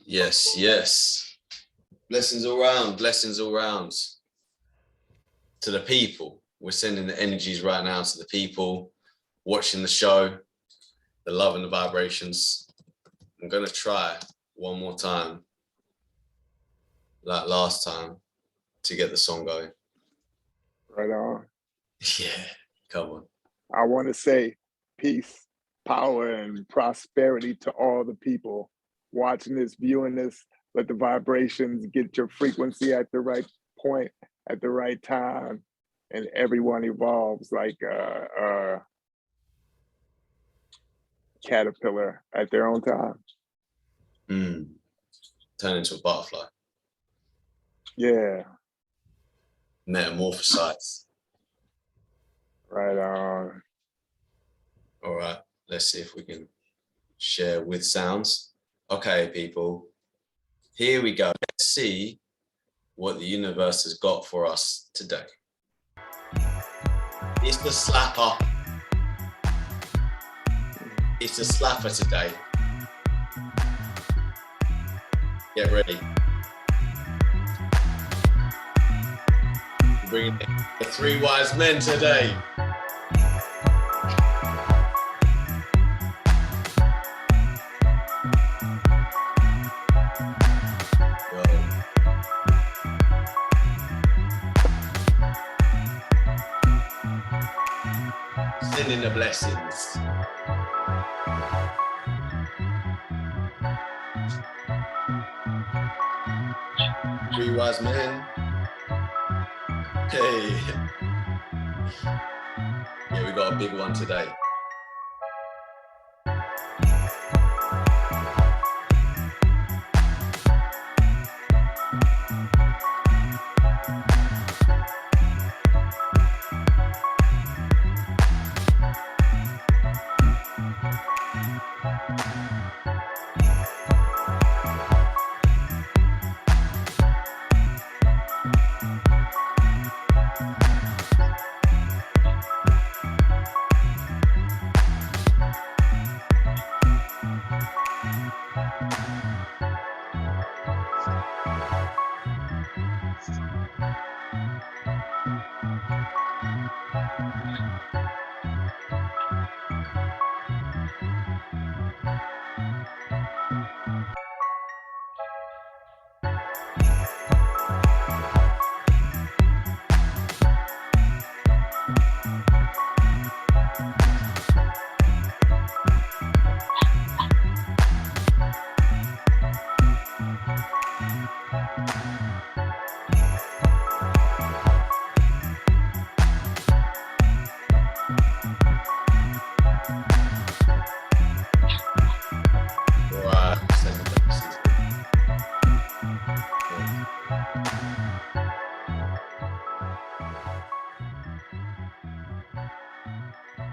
Yes, yes. Blessings all round, blessings all round. To the people, we're sending the energies right now to the people watching the show, the love and the vibrations. I'm going to try one more time, like last time, to get the song going. Right on. Yeah, come on. I want to say peace, power, and prosperity to all the people watching this, viewing this. Let the vibrations get your frequency at the right point, at the right time, and everyone evolves like a caterpillar at their own time. Turn into a butterfly. Yeah. Metamorphosize. Right on. All right, let's see if we can share with sounds. Okay, people, here we go. Let's see what the universe has got for us today. It's the slapper. It's the slapper today. Get ready. We're bringing the three wise men today. Sending the blessings. Three wise men. Hey. Yeah, we got a big one today.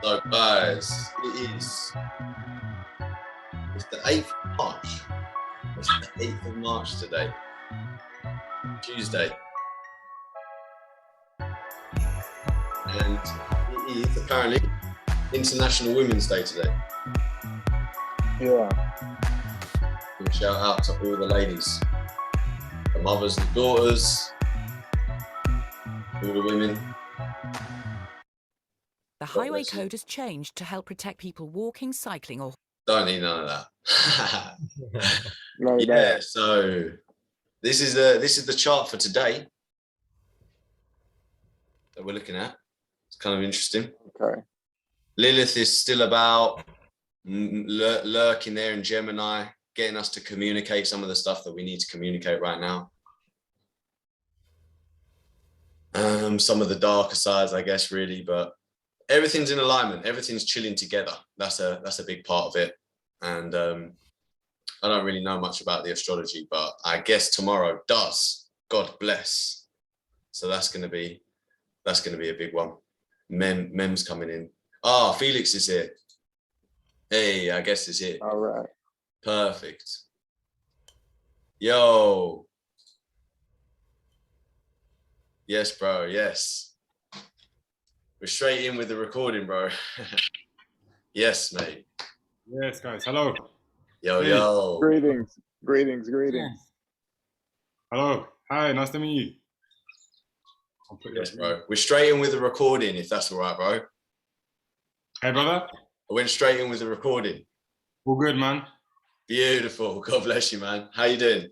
So guys, it's the 8th of March. It's the 8th of March today. Tuesday. And it is apparently International Women's Day today. Yeah. And shout out to all the ladies, the mothers, the daughters, all the women. The highway code has changed to help protect people walking, cycling, or... Don't need none of that. None of Yeah, that. so this is the chart for today that we're looking at. It's kind of interesting. Okay. Lilith is still about lurking there in Gemini, getting us to communicate some of the stuff that we need to communicate right now. Some of the darker sides, I guess, really, but everything's in alignment. Everything's chilling together. That's a big part of it. And I don't really know much about the astrology, but I guess tomorrow does. God bless. So that's gonna be a big one. Mem's coming in. Ah, Felix is here. Hey, I guess it's here. All right. Perfect. Yo. Yes, bro. Yes. We're straight in with the recording, bro. Yes, mate. Yes, guys. Hello. Yo, Hey. yo. Greetings, greetings, greetings. Hello. Hi, nice to meet you. I'll put Yes, this- bro. We're straight in with the recording, if that's all right, bro. Hey, brother. I went straight in with the recording. All good, man. Beautiful. God bless you, man. How you doing?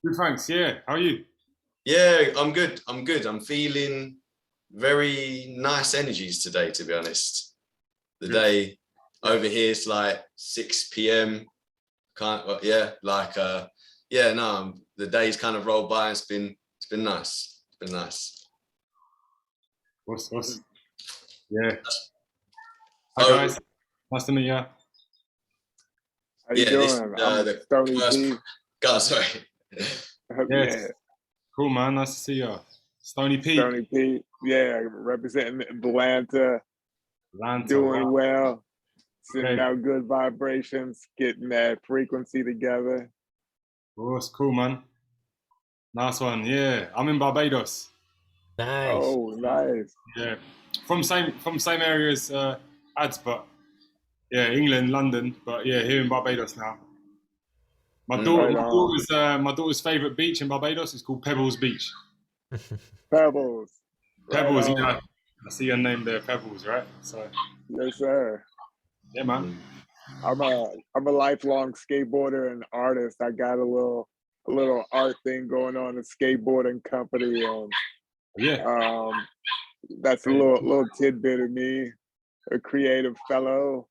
Good, thanks. Yeah. How are you? Yeah, I'm good. I'm good. I'm feeling very nice energies today, to be honest. The Good. day over here is like 6 p.m. The day's kind of rolled by. It's been nice. It's been nice. What's? Yeah. Hi, Oh, guys. Nice to meet you. How you yeah, this doing? the I'm Stony first. P. God, sorry. Yeah, Cool, man. Nice to see you. Stony P. Stony P. Yeah, representing Atlanta, Atlanta. doing Wow. well, sending Okay. out good vibrations, getting that frequency together. Oh, it's cool, man. Nice one. Yeah. I'm in Barbados. Nice. Oh, nice. Yeah. From same area as Ads, but yeah, England, London, but yeah, here in Barbados now. My Mm. daughter's favorite beach in Barbados is called Pebbles Beach. Pebbles. Pebbles, Right on. yeah. I see your name there, Pebbles, right? So Yes, sir. yeah, man. I'm a lifelong skateboarder and artist. I got a little art thing going on, a skateboarding company, and Yeah. that's a little tidbit of me, a creative fellow,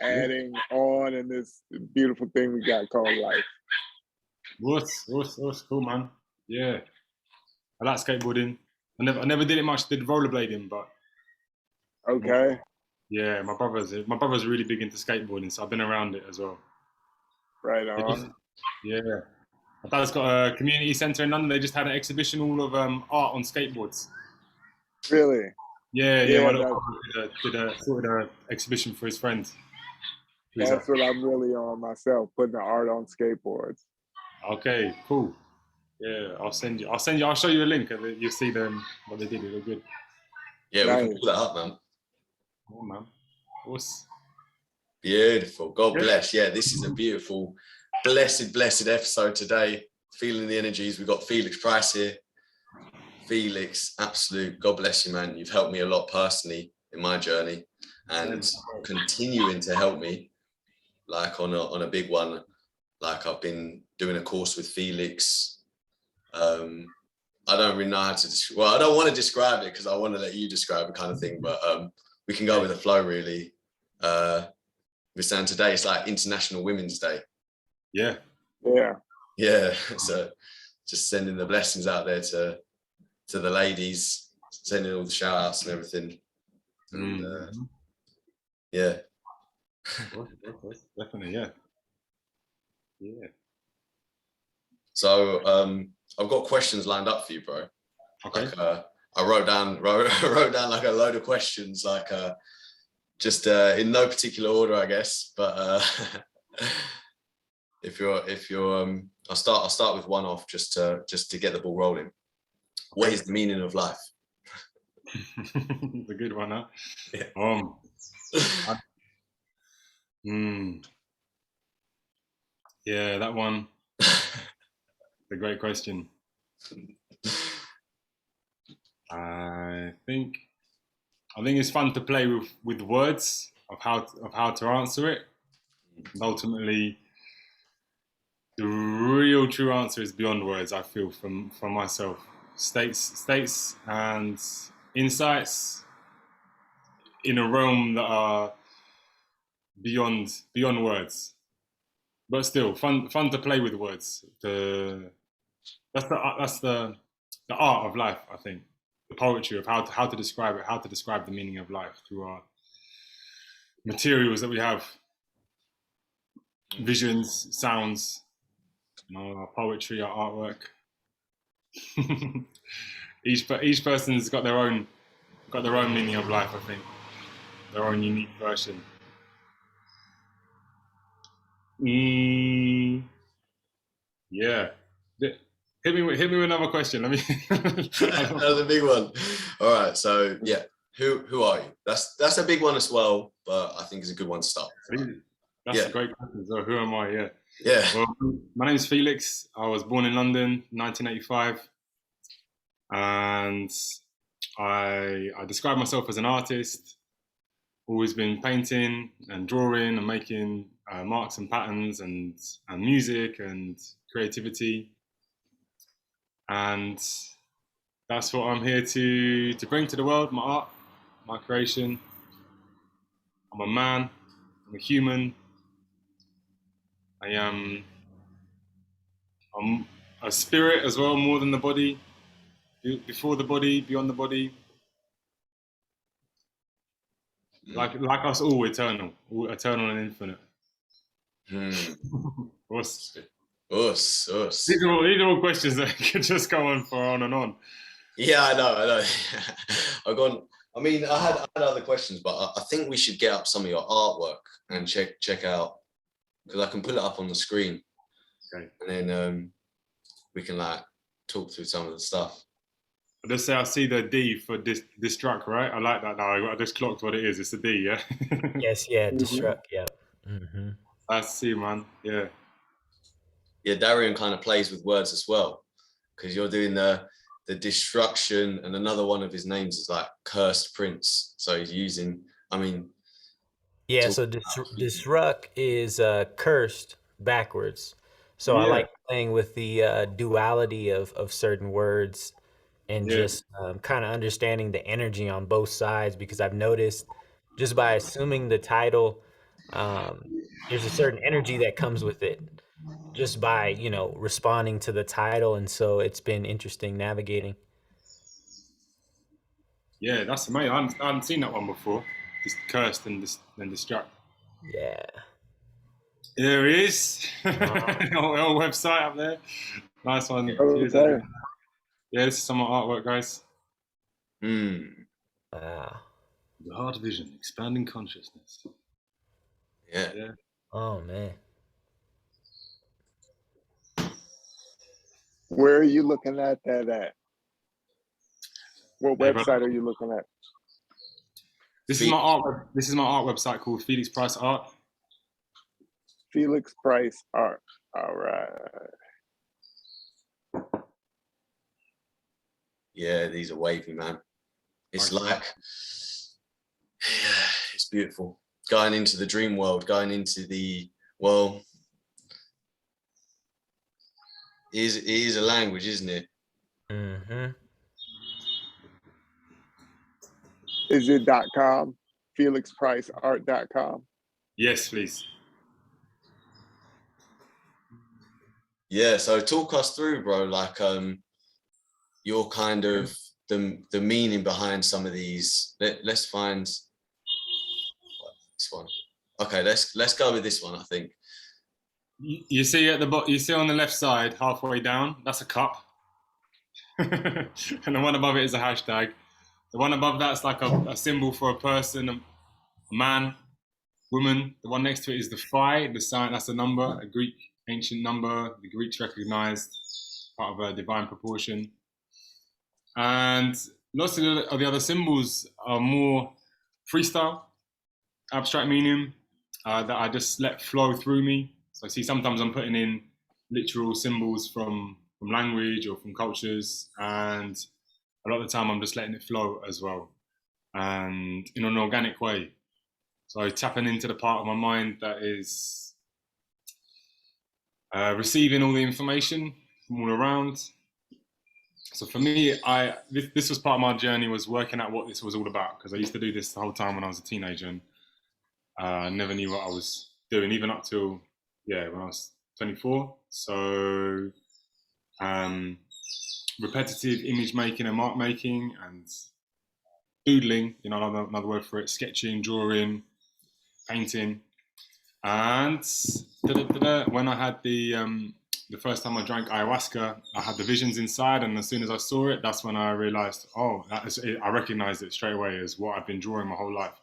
adding on in this beautiful thing we got called life. What's cool, man. Yeah. I like skateboarding. I never did it much, did rollerblading, but Okay, yeah, my brother's really big into skateboarding, so I've been around it as well. right on. Yeah. My dad's got a community centre in London. They just had an exhibition all of art on skateboards. Really? Yeah, Yeah, my little brother sorted an exhibition for his friend. That's what I'm really on myself, putting the art on skateboards. Okay, cool. Yeah, I'll show you a link and you'll see them what they did. They look good. Yeah, we can Nice. pull that up, man. Oh man. What's Beautiful. God Yeah. bless. Yeah, this is a beautiful, blessed episode today. Feeling the energies. We've got Felix Price here. Felix, absolute, God bless you, man. You've helped me a lot personally in my journey and continuing to help me like on a big one. Like I've been doing a course with Felix. I don't really know how to I don't want to describe it because I want to let you describe it kind of thing, but we can go with the flow really. We're saying today it's like International Women's Day. Yeah. Yeah, so just sending the blessings out there to the ladies, sending all the shout outs and everything. And yeah. Definitely, yeah. Yeah. So I've got questions lined up for you, bro. Okay. Like, I wrote down like a load of questions, like just in no particular order, I guess. But if you're I'll start with one off just to get the ball rolling. What is the meaning of life? The good one, huh? Yeah. Yeah, that one. The great question. I think it's fun to play with words of how to answer it. And ultimately, the real true answer is beyond words. I feel from myself, states and insights in a realm that are beyond words, but still fun to play with words. That's the art of life. I think the poetry of how to describe it, how to describe the meaning of life through our materials that we have, visions, sounds, our poetry, our artwork. Each person's got their own meaning of life. I think their own unique version. Yeah. Hit me with another question. Let me. That was a big one. All right. So yeah, who are you? That's a big one as well, but I think it's a good one to start. That's a great question. So who am I? Yeah. Yeah. Well, my name is Felix. I was born in London, 1985, and I describe myself as an artist. Always been painting and drawing and making marks and patterns and music and creativity, and that's what I'm here to bring to the world. My art, my creation. I'm a man. I'm a human. I'm a spirit as well, more than the body. Before the body, beyond the body. Like us all, eternal and infinite. Us. These are all questions that could just go on for on and on. Yeah, I know. I had other questions, but I think we should get up some of your artwork and check out, because I can pull it up on the screen. Okay. And then we can like talk through some of the stuff. I just say I see the D for distract, right? I like that now. I just clocked what it is. It's a D, yeah? Yes, yeah, distract, yeah. Mm-hmm. I see, man. Yeah. Yeah, Darian kind of plays with words as well, because you're doing the destruction, and another one of his names is like Cursed Prince. So he's using, Yeah, so disrupt is cursed backwards. So I like playing with the duality of certain words and just kind of understanding the energy on both sides, because I've noticed just by assuming the title, there's a certain energy that comes with it just by, responding to the title. And so it's been interesting navigating. Yeah, that's amazing. I haven't seen that one before. Just cursed and distract. Yeah. There he is. Our website up there. Nice one. Okay. Yeah, this is some artwork, guys. Wow. The Heart Vision, Expanding Consciousness. Yeah. Oh, man. Where are you looking at that at? What website are you looking at? This is my art. This is my art website called Felix Price Art. Felix Price Art. All right. Yeah, these are wavy, man. It's like, it's beautiful. Going into the dream world, going into the, well, it is a language, isn't it? Mm-hmm. Is it .com? FelixPriceArt.com? Yes, please. Yeah, so talk us through, bro, like your kind of the meaning behind some of these. Let's find this one. Okay, let's go with this one, I think. You see at the bottom, you see on the left side, halfway down, that's a cup. And the one above it is a hashtag. The one above that's like a symbol for a person, a man, woman. The one next to it is the phi, the sign, that's a number, a Greek ancient number. The Greeks recognized part of a divine proportion. And lots of the other symbols are more freestyle, abstract meaning that I just let flow through me. So I see sometimes I'm putting in literal symbols from language or from cultures, and a lot of the time I'm just letting it flow as well, and in an organic way. So tapping into the part of my mind that is receiving all the information from all around. So for me, this was part of my journey, was working out what this was all about, because I used to do this the whole time when I was a teenager, and I never knew what I was doing, even up till when I was 24. So repetitive image making and mark making and doodling, another word for it, sketching, drawing, painting. And when I had the first time I drank ayahuasca, I had the visions inside, and as soon as I saw it, that's when I realized, I recognized it straight away as what I've been drawing my whole life.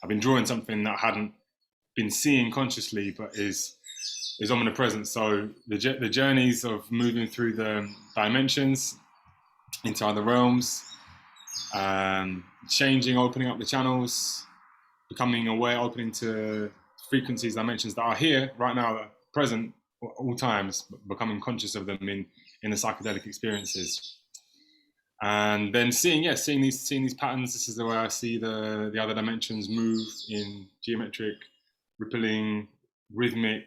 I've been drawing something that I hadn't been seeing consciously, but is omnipresent. So the journeys of moving through the dimensions into other realms, changing, opening up the channels, becoming aware, opening to frequencies, dimensions that are here right now, that are present at all times, becoming conscious of them in the psychedelic experiences. And then seeing these patterns. This is the way I see the other dimensions move in geometric, rippling, rhythmic,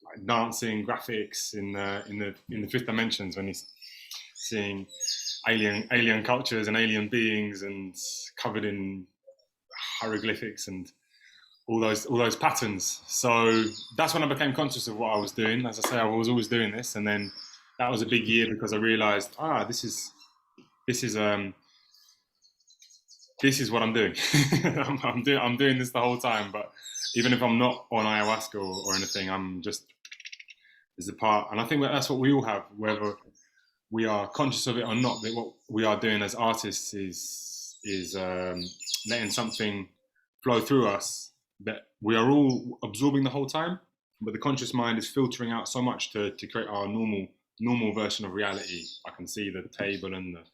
like dancing, graphics in the fifth dimensions, when he's seeing alien cultures and alien beings and covered in hieroglyphics and all those patterns. So that's when I became conscious of what I was doing. As I say, I was always doing this, and then that was a big year because I realized, this is what I'm doing. I'm doing this the whole time. But even if I'm not on ayahuasca or anything, I'm just as a part. And I think that's what we all have, whether we are conscious of it or not. That what we are doing as artists is letting something flow through us that we are all absorbing the whole time. But the conscious mind is filtering out so much to create our normal version of reality. I can see the table and the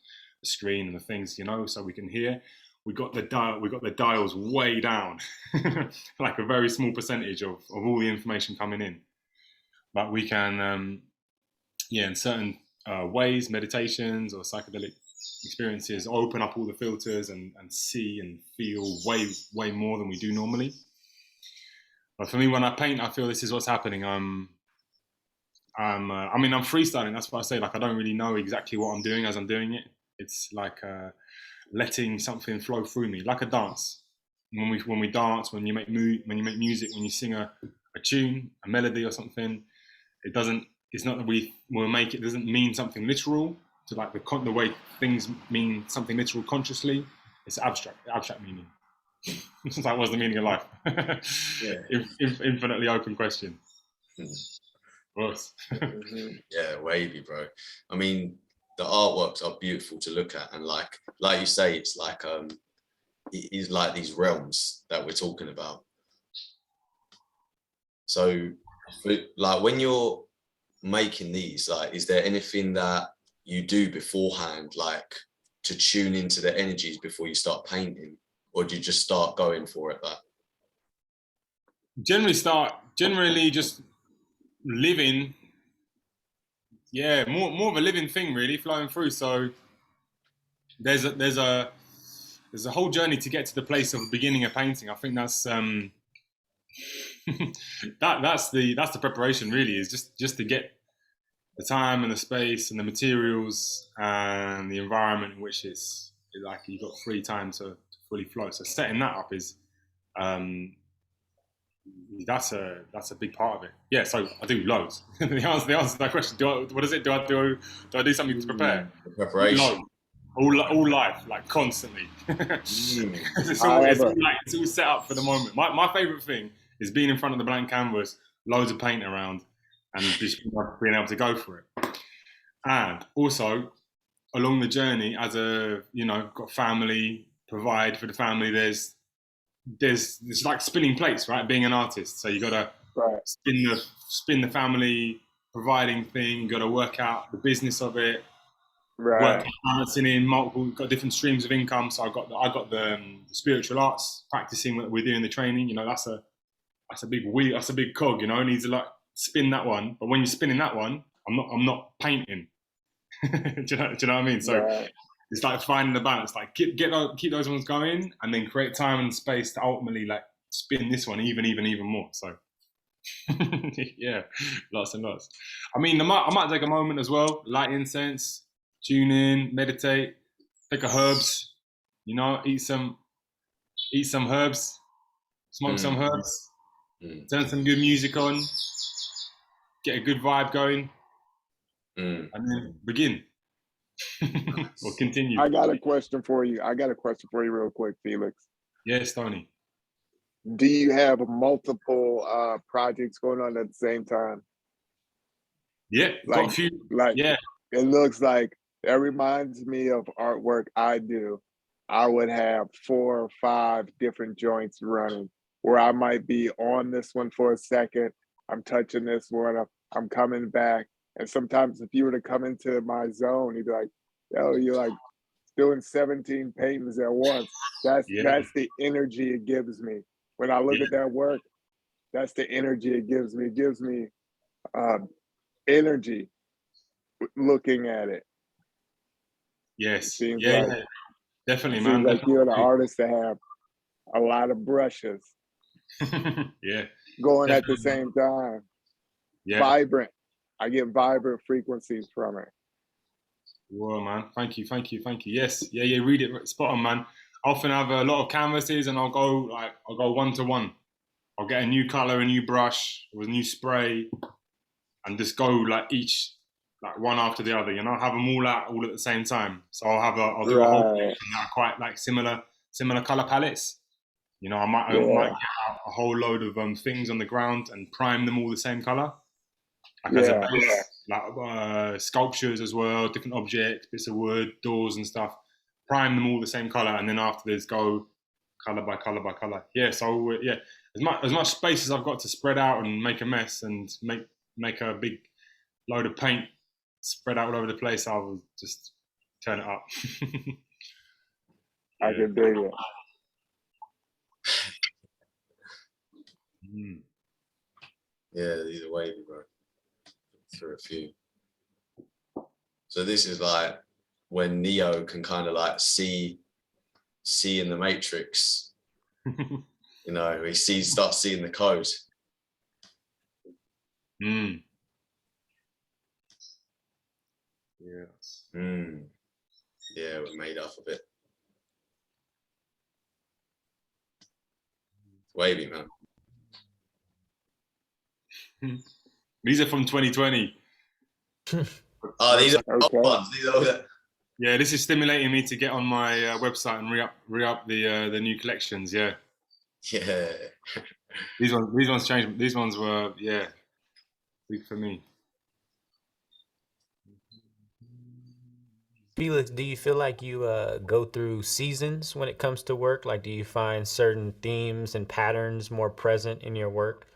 screen and the things, so we can hear. We got the dials way down, like a very small percentage of all the information coming in. But we can, in certain ways, meditations or psychedelic experiences, open up all the filters and see and feel way more than we do normally. But for me, when I paint, I feel this is what's happening. I'm freestyling. That's what I say. Like, I don't really know exactly what I'm doing as I'm doing it. It's like letting something flow through me, like a dance. When we dance, when you make music, when you sing a tune, a melody or something, it's not that we'll make it. Doesn't mean something literal. So like the way things mean something literal consciously, it's abstract meaning. It's like, what's the meaning of life? Infinitely open question. Yeah, wavy, bro. I mean, the artworks are beautiful to look at, and like you say, it's like it is like these realms that we're talking about. So, like, when you're making these, like, is there anything that you do beforehand, like, to tune into the energies before you start painting, or do you just start going for it? That generally just living. Yeah, more of a living thing, really, flowing through. So there's a whole journey to get to the place of beginning a painting. I think that's that's the preparation, really, is just to get the time and the space and the materials and the environment in which it's like you've got free time to fully flow. So setting that up is that's a big part of it. Yeah, so I do loads. the answer to that question, what is it? Do I do something to prepare? Preparation. All life, like constantly. It's all set up for the moment. My favorite thing is being in front of the blank canvas, loads of paint around, and just being able to go for it. And also along the journey, as got family, provide for the family. There's like spinning plates, right? Being an artist, so you got to spin the family providing thing. You got to work out the business of it. Right. Work balancing in multiple, got different streams of income. So I got the spiritual arts, practicing what we're doing the training. That's a big wheel. That's a big cog. It needs to like spin that one. But when you're spinning that one, I'm not painting. do you know what I mean? So. Right. It's like finding the balance, like keep those ones going, and then create time and space to ultimately like spin this one even more. So yeah, lots and lots. I mean, I might take a moment as well, light incense, tune in, meditate, take a herbs, eat some herbs, smoke some herbs, turn some good music on, get a good vibe going, and then begin. Or continue. I got a question for you real quick, Felix. Yes, Tony. Do you have multiple projects going on at the same time? Yeah, got a few. Yeah. It looks like, that reminds me of artwork I do. I would have 4 or 5 different joints running, where I might be on this one for a second, I'm touching this one, I'm coming back. And sometimes if you were to come into my zone, you'd be like, yo, you're like doing 17 paintings at once. That's the energy it gives me. When I look at that work, That's the energy it gives me. It gives me energy looking at it. Yes. Seems Yeah, like, yeah. Definitely, seems man. like you're the Definitely. artist to have a lot of brushes Yeah. going at the Definitely. same time. Yeah. Vibrant. I get vibrant frequencies from it. Well, man. Thank you. Yes. Yeah, yeah. Read it spot on, man. I often have a lot of canvases, and I'll go 1-to-1. I'll get a new color, a new brush, with a new spray, and just go like each, like one after the other. You know, have them all out all at the same time. So I'll do a whole Right. collection that are quite like similar color palettes. You know, I might Yeah. get out a whole load of things on the ground and prime them all the same color, like as a Yeah. base, like sculptures as well, different objects, bits of wood, doors and stuff. Prime them all the same color, and then after this, go color by color by color. Yeah, so yeah, as much space as I've got to spread out and make a mess and make a big load of paint spread out all over the place, I'll just turn it up. I can dig it. Mm. Yeah, these are wavy, bro. Through a few. So this is like when Neo can kind of like see in the Matrix. You know, he starts seeing the code. Mm. Yes. Mm. Yeah, we're made up of it. Wavy, man. These are from 2020. Oh, these are old Okay. ones. These are Yeah, this is stimulating me to get on my website and re-up the new collections. Yeah, yeah. these ones changed. These ones were big for me. Felix, do you feel like you go through seasons when it comes to work? Like, do you find certain themes and patterns more present in your work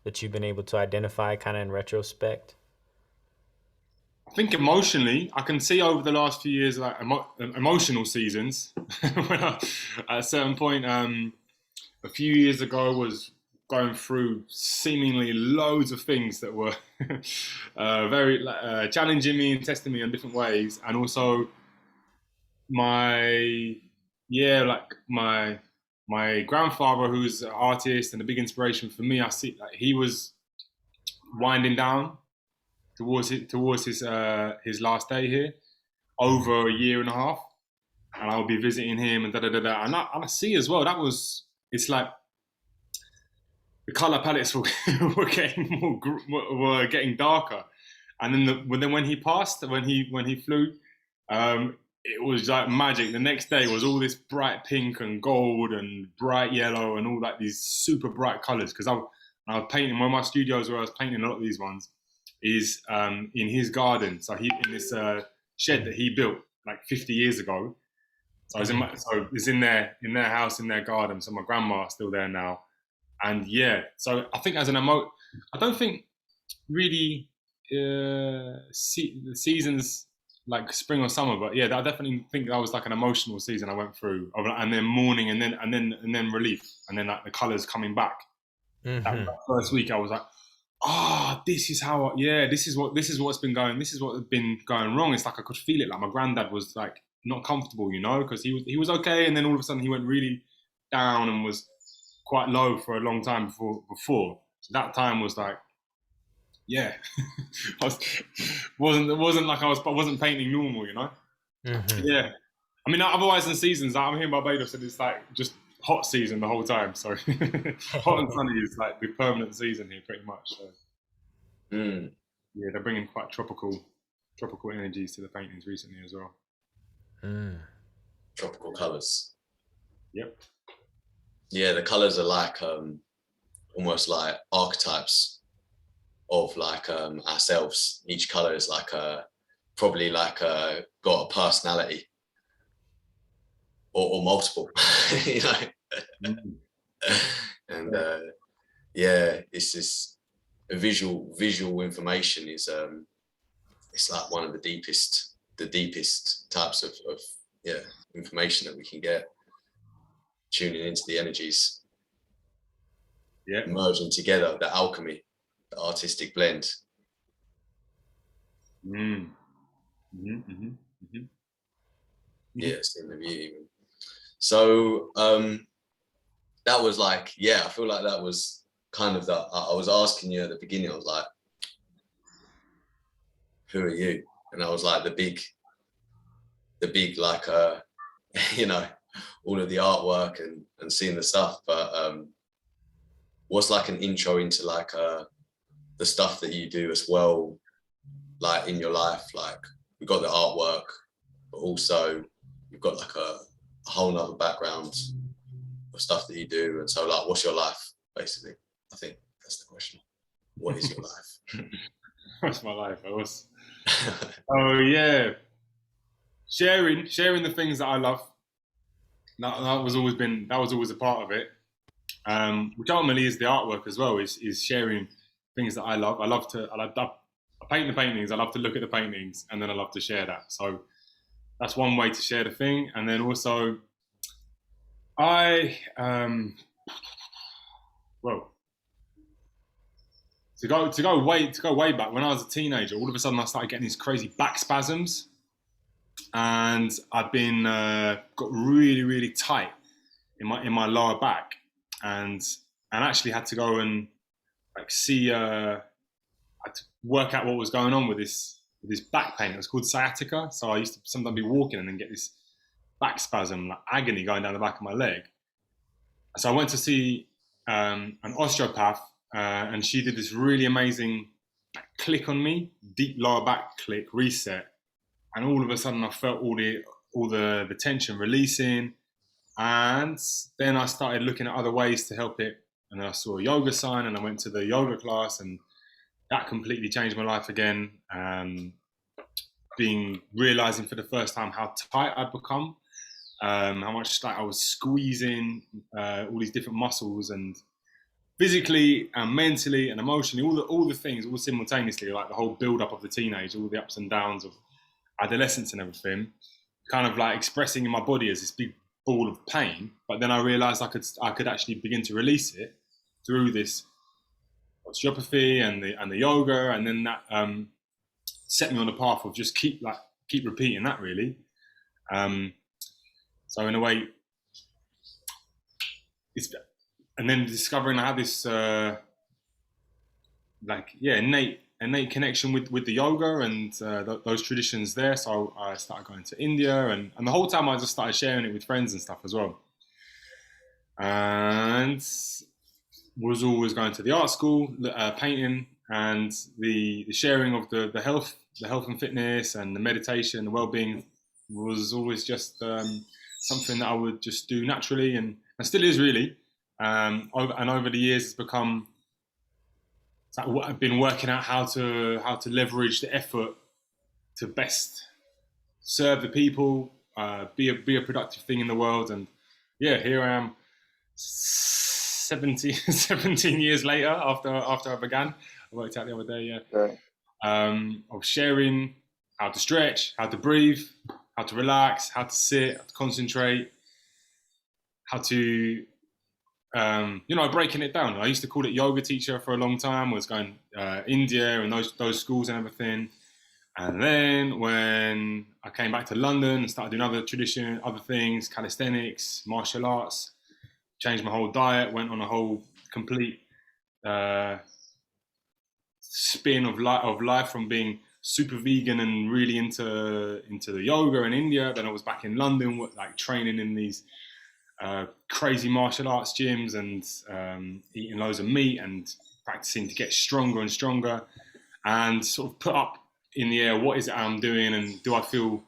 that you've been able to identify kind of in retrospect? I think emotionally, I can see over the last few years like emotional seasons. When at a certain point, a few years ago, I was going through seemingly loads of things that were very challenging me and testing me in different ways, and also my my grandfather, who's an artist and a big inspiration for me. I see like he was winding down towards his last day here, over a year and a half, and I'll be visiting him and da da da da. And I see as well it's like the color palettes were getting were getting darker, and then when he passed, when he flew, it was like magic. The next day was all this bright pink and gold and bright yellow and all like these super bright colors. Because I was painting, one of my studios where I was painting a lot of these ones is in his garden. So he in this shed that he built like 50 years ago. So it's in their house, in their garden. So my grandma's still there now. And yeah, so I think as an I don't think really the seasons like spring or summer, but yeah, I definitely think that was like an emotional season I went through, and then mourning, and then relief, and then like the colors coming back. Mm-hmm. That first week, I was like, this is what's been going wrong. It's like I could feel it. Like my granddad was like not comfortable, you know, because he was okay, and then all of a sudden he went really down and was quite low for a long time before. So that time was like, yeah, wasn't like I wasn't painting normal, you know. Mm-hmm. Yeah, I mean, otherwise in seasons, like, I'm here in Barbados, and it's like just hot season the whole time. So hot and sunny is like the permanent season here, pretty much. So yeah, they're bringing quite tropical energies to the paintings recently as well. Tropical colors. Yep. Yeah, the colors are like almost like archetypes of like ourselves. Each color is like probably like got a personality or multiple, you know. And yeah, it's this visual information is it's like one of the deepest types of information that we can get, tuning into the energies. Yeah. merging together, the alchemy, the artistic blend. Mm. Mm-hmm, mm-hmm, mm-hmm. Yeah, same with you even. So that was like, yeah, I feel like that was kind of I was asking you at the beginning, I was like, who are you? And I was like the big like you know, all of the artwork and seeing the stuff. But what's like an intro into like the stuff that you do as well, like in your life? Like we've got the artwork, but also you've got like a whole nother background of stuff that you do. And so like, what's your life, basically? I think that's the question. What is your life? What's my life? Oh yeah, sharing the things that I love. That was always a part of it. Which ultimately is the artwork as well. Is sharing things that I love. I paint the paintings. I love to look at the paintings, and then I love to share that. So that's one way to share the thing. And then also, well, to go way back, when I was a teenager, all of a sudden I started getting these crazy back spasms, and I've been got really tight in my lower back, and actually had to go and like see. I had to work out what was going on with this back pain. It was called sciatica. So I used to sometimes be walking and then get this back spasm, like agony going down the back of my leg. So I went to see an osteopath, and she did this really amazing click on me, deep lower back click, reset, and all of a sudden I felt all the tension releasing, and then I started looking at other ways to help it, and then I saw a yoga sign, and I went to the yoga class, and that completely changed my life again. Realizing for the first time how tight I'd become, how much like I was squeezing all these different muscles, and physically and mentally and emotionally, all the things, all simultaneously, like the whole build up of the teenage, all the ups and downs of adolescence and everything, kind of like expressing in my body as this big ball of pain. But then I realized I could actually begin to release it through this osteopathy and the yoga, and then that set me on the path of just keep repeating that, really. So in a way, and then discovering I had this innate connection with the yoga and those traditions there. So I started going to India, and the whole time I just started sharing it with friends and stuff as well. And was always going to the art school, painting, and the sharing of the health and fitness and the meditation, the well-being was always just something that I would just do naturally, and still is really. Over the years, it's become. I've been working out how to leverage the effort to best serve the people, be a productive thing in the world, and yeah, here I am, 17 years later after I began. I worked out the other day, yeah. Right. Of sharing how to stretch, how to breathe, how to relax, how to sit, how to concentrate, how to breaking it down. I used to call it yoga teacher for a long time. Was going India and those schools and everything. And then when I came back to London and started doing other things, calisthenics, martial arts, changed my whole diet, went on a whole complete spin of life from being super vegan and really into the yoga in India. Then I was back in London, like training in these crazy martial arts gyms and eating loads of meat and practicing to get stronger and stronger, and sort of put up in the air, what is it I'm doing, and do I feel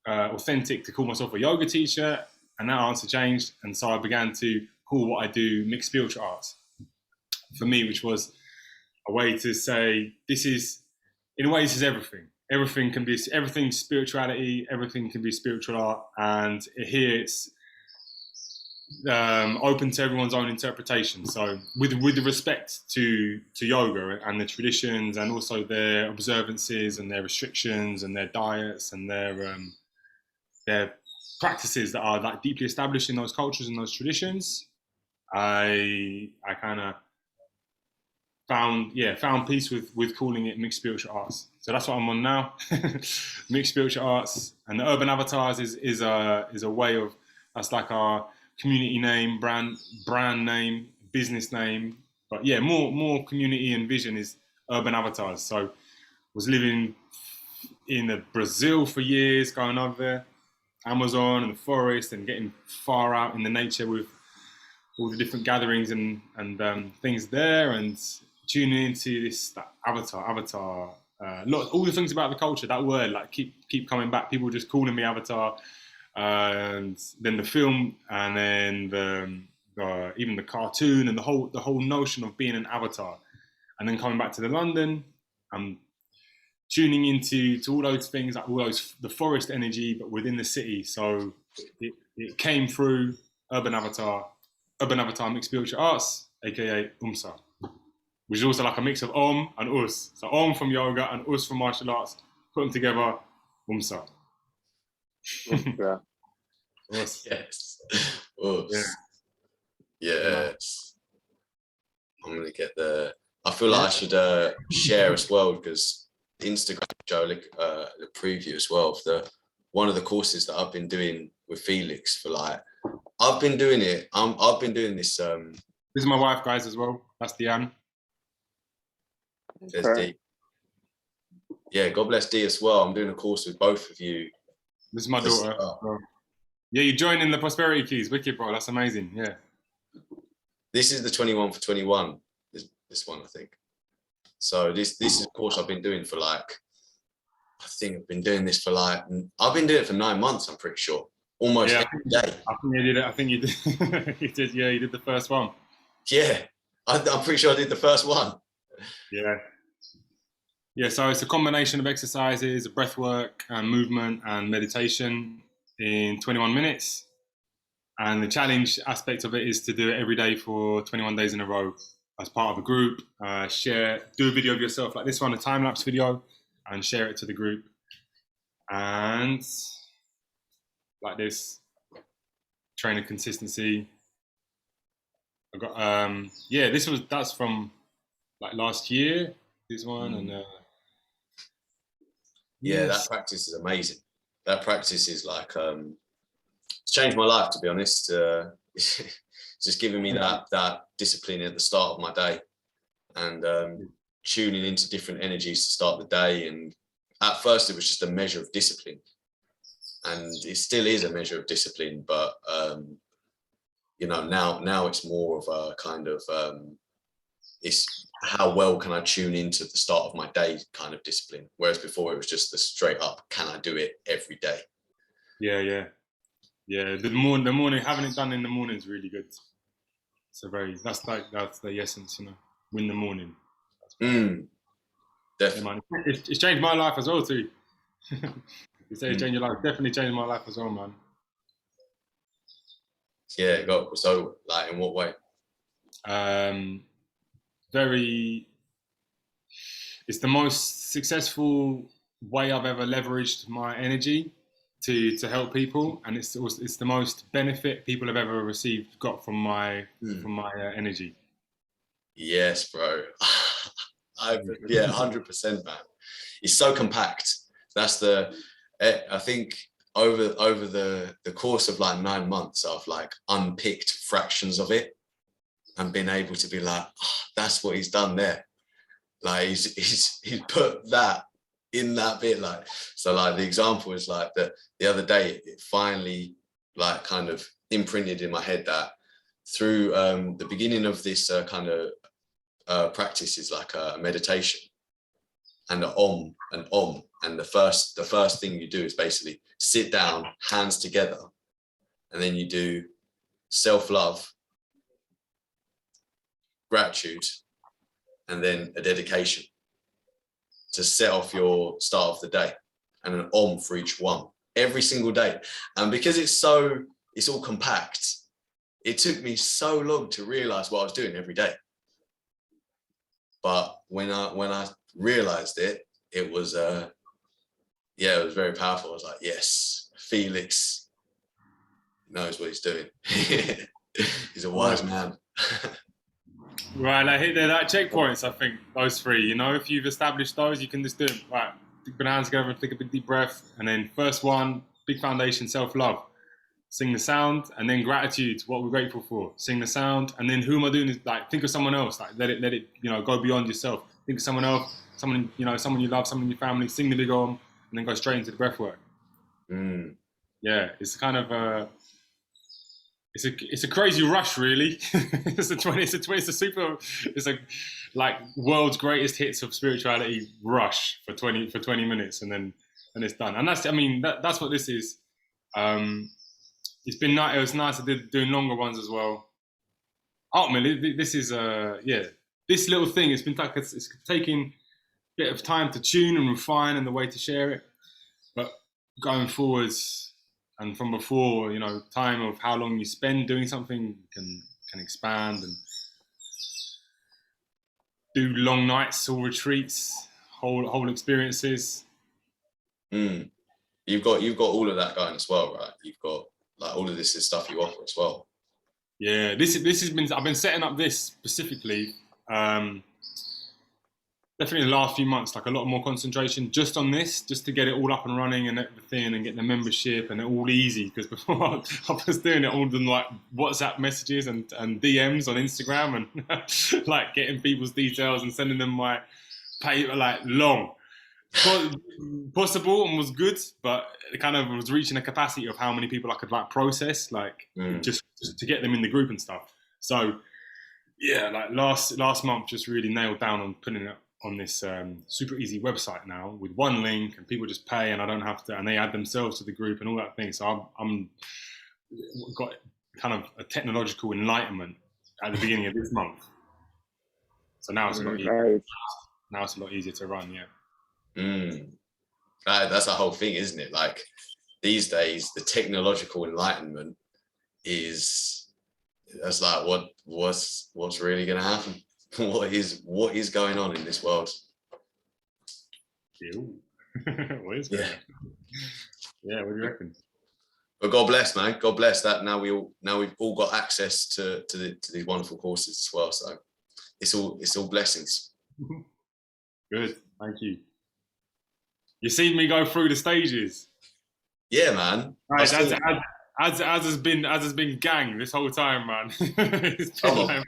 authentic to call myself a yoga teacher? And that answer changed, and so I began to call what I do mixed spiritual arts for me, which was a way to say this is everything. Everything's spirituality, everything can be spiritual art, and here it's open to everyone's own interpretation. So with the respect to yoga and the traditions, and also their observances and their restrictions and their diets and their practices that are like deeply established in those cultures and those traditions, I kind of found peace with calling it mixed spiritual arts. So that's what I'm on now. Mixed spiritual arts, and the Urban Avatars is a way of, that's like our community name, brand name, business name. But yeah, more community and vision is Urban Avatars. So was living in Brazil for years, going over there, Amazon and the forest, and getting far out in the nature with all the different gatherings and things there, and tuning into this avatar. All the things about the culture, that word like keep coming back. People just calling me Avatar, and then the film, and then even the cartoon, and the whole notion of being an avatar, and then coming back to the London, tuning into all those things, like the forest energy, but within the city. So it came through Urban Avatar Mixed Spiritual Arts, aka UMSA, which is also like a mix of Om and Us. So Om from yoga and Us from martial arts, put them together, UMSA. Yeah. Us. Yes. Us. Yeah. Yes. I'm gonna get I feel like I should share as well, because Instagram show the preview as well of one of the courses that I've been doing with Felix for like, I've been doing it. I've been doing this. This is my wife, guys, as well. That's Deanne. There's D. Yeah, God bless D as well. I'm doing a course with both of you. This is my daughter. Yeah, you joined in the Prosperity Keys. Wicked, bro. That's amazing. Yeah. This is the 21 for 21. This one, I think. So this is a course I've been doing for like, I think I've been doing this for like, I've been doing it for 9 months, I'm pretty sure. Almost every day. I think you did it. I think you did. You did. Yeah, you did the first one. Yeah, I'm pretty sure I did the first one. Yeah. Yeah, so it's a combination of exercises, breath work, and movement and meditation in 21 minutes. And the challenge aspect of it is to do it every day for 21 days in a row as part of a group. Do a video of yourself like this one, a time-lapse video, and share it to the group. And like this, training consistency. I got that's from like last year, this one, and that practice is amazing. That practice is like it's changed my life, to be honest. It's just giving me that discipline at the start of my day, and tuning into different energies to start the day. And at first it was just a measure of discipline, and it still is a measure of discipline, but now it's more of a kind of it's how well can I tune into the start of my day kind of discipline, whereas before it was just the straight up, can I do it every day? Yeah. The morning, having it done in the morning is really good. That's the essence, win the morning. Definitely. Yeah, it's changed my life as well too. You say it changed your life, definitely changed my life as well, man. Yeah, it got so like in what way? It's the most successful way I've ever leveraged my energy to help people, and it's the most benefit people have ever got from my energy. Yes, bro. 100%, man. It's so compact. That's I think over the course of like 9 months, I've like unpicked fractions of it and been able to be like, that's what he's done there. Like he's put that in that bit. Like, so like the example is like the other day, it finally like kind of imprinted in my head that through the beginning of this kind of practice is like a meditation and an om, and the first thing you do is basically sit down, hands together, and then you do self-love, gratitude, and then a dedication to set off your start of the day, and an om for each one every single day. And because it's all compact, it took me so long to realize what I was doing every day. But when I realized it, it was it was very powerful. I was like, yes, Felix knows what he's doing. He's a wise man. Right, like hit there, that checkpoints, I think, those three, you know, if you've established those, you can just do it. Right, put your hands together and take a big deep breath. And then first one, big foundation, self-love. Sing the sound, and then gratitude, what we're grateful for. Sing the sound, and then who am I doing? Is like, think of someone else. Like, let it, you know, go beyond yourself. Think of someone else, someone, you know, someone you love, someone in your family. Sing the big om, and then go straight into the breath work. Yeah, it's kind of it's a crazy rush, really. It's a like world's greatest hits of spirituality rush for 20 minutes, and then it's done. And that's, I mean, that's what this is. It's been nice. It was nice. I did doing longer ones as well. Ultimately, this is this little thing. It's been like it's taking a bit of time to tune and refine and the way to share it, but going forwards. And from before, you know, time of how long you spend doing something can expand, and do long nights or retreats, whole experiences. You've got all of that going as well, right? You've got like all of this is stuff you offer as well. Yeah, this has been. I've been setting up this specifically. Definitely in the last few months, like a lot more concentration just on this, just to get it all up and running and everything, and get the membership and it all easy. Because before I was doing it all in like WhatsApp messages and DMs on Instagram, and like getting people's details and sending them my paper, like long. Possible and was good, but it kind of was reaching a capacity of how many people I could like process, like just to get them in the group and stuff. So yeah, like last month just really nailed down on putting it on this super easy website now with one link, and people just pay, and I don't have to, and they add themselves to the group and all that thing. So I'm got kind of a technological enlightenment at the beginning of this month. So now it's a lot easier. Now it's a lot easier to run. Yeah. That's the whole thing, isn't it? Like these days, the technological enlightenment that's like what's really going to happen. What is going on in this world? What is going on? Yeah, what do you reckon? But God bless, man. God bless that. Now we've all got access to these wonderful courses as well. So it's all blessings. Good, thank you. You seen me go through the stages? Yeah, man. Right, as has been gang this whole time, man. It's been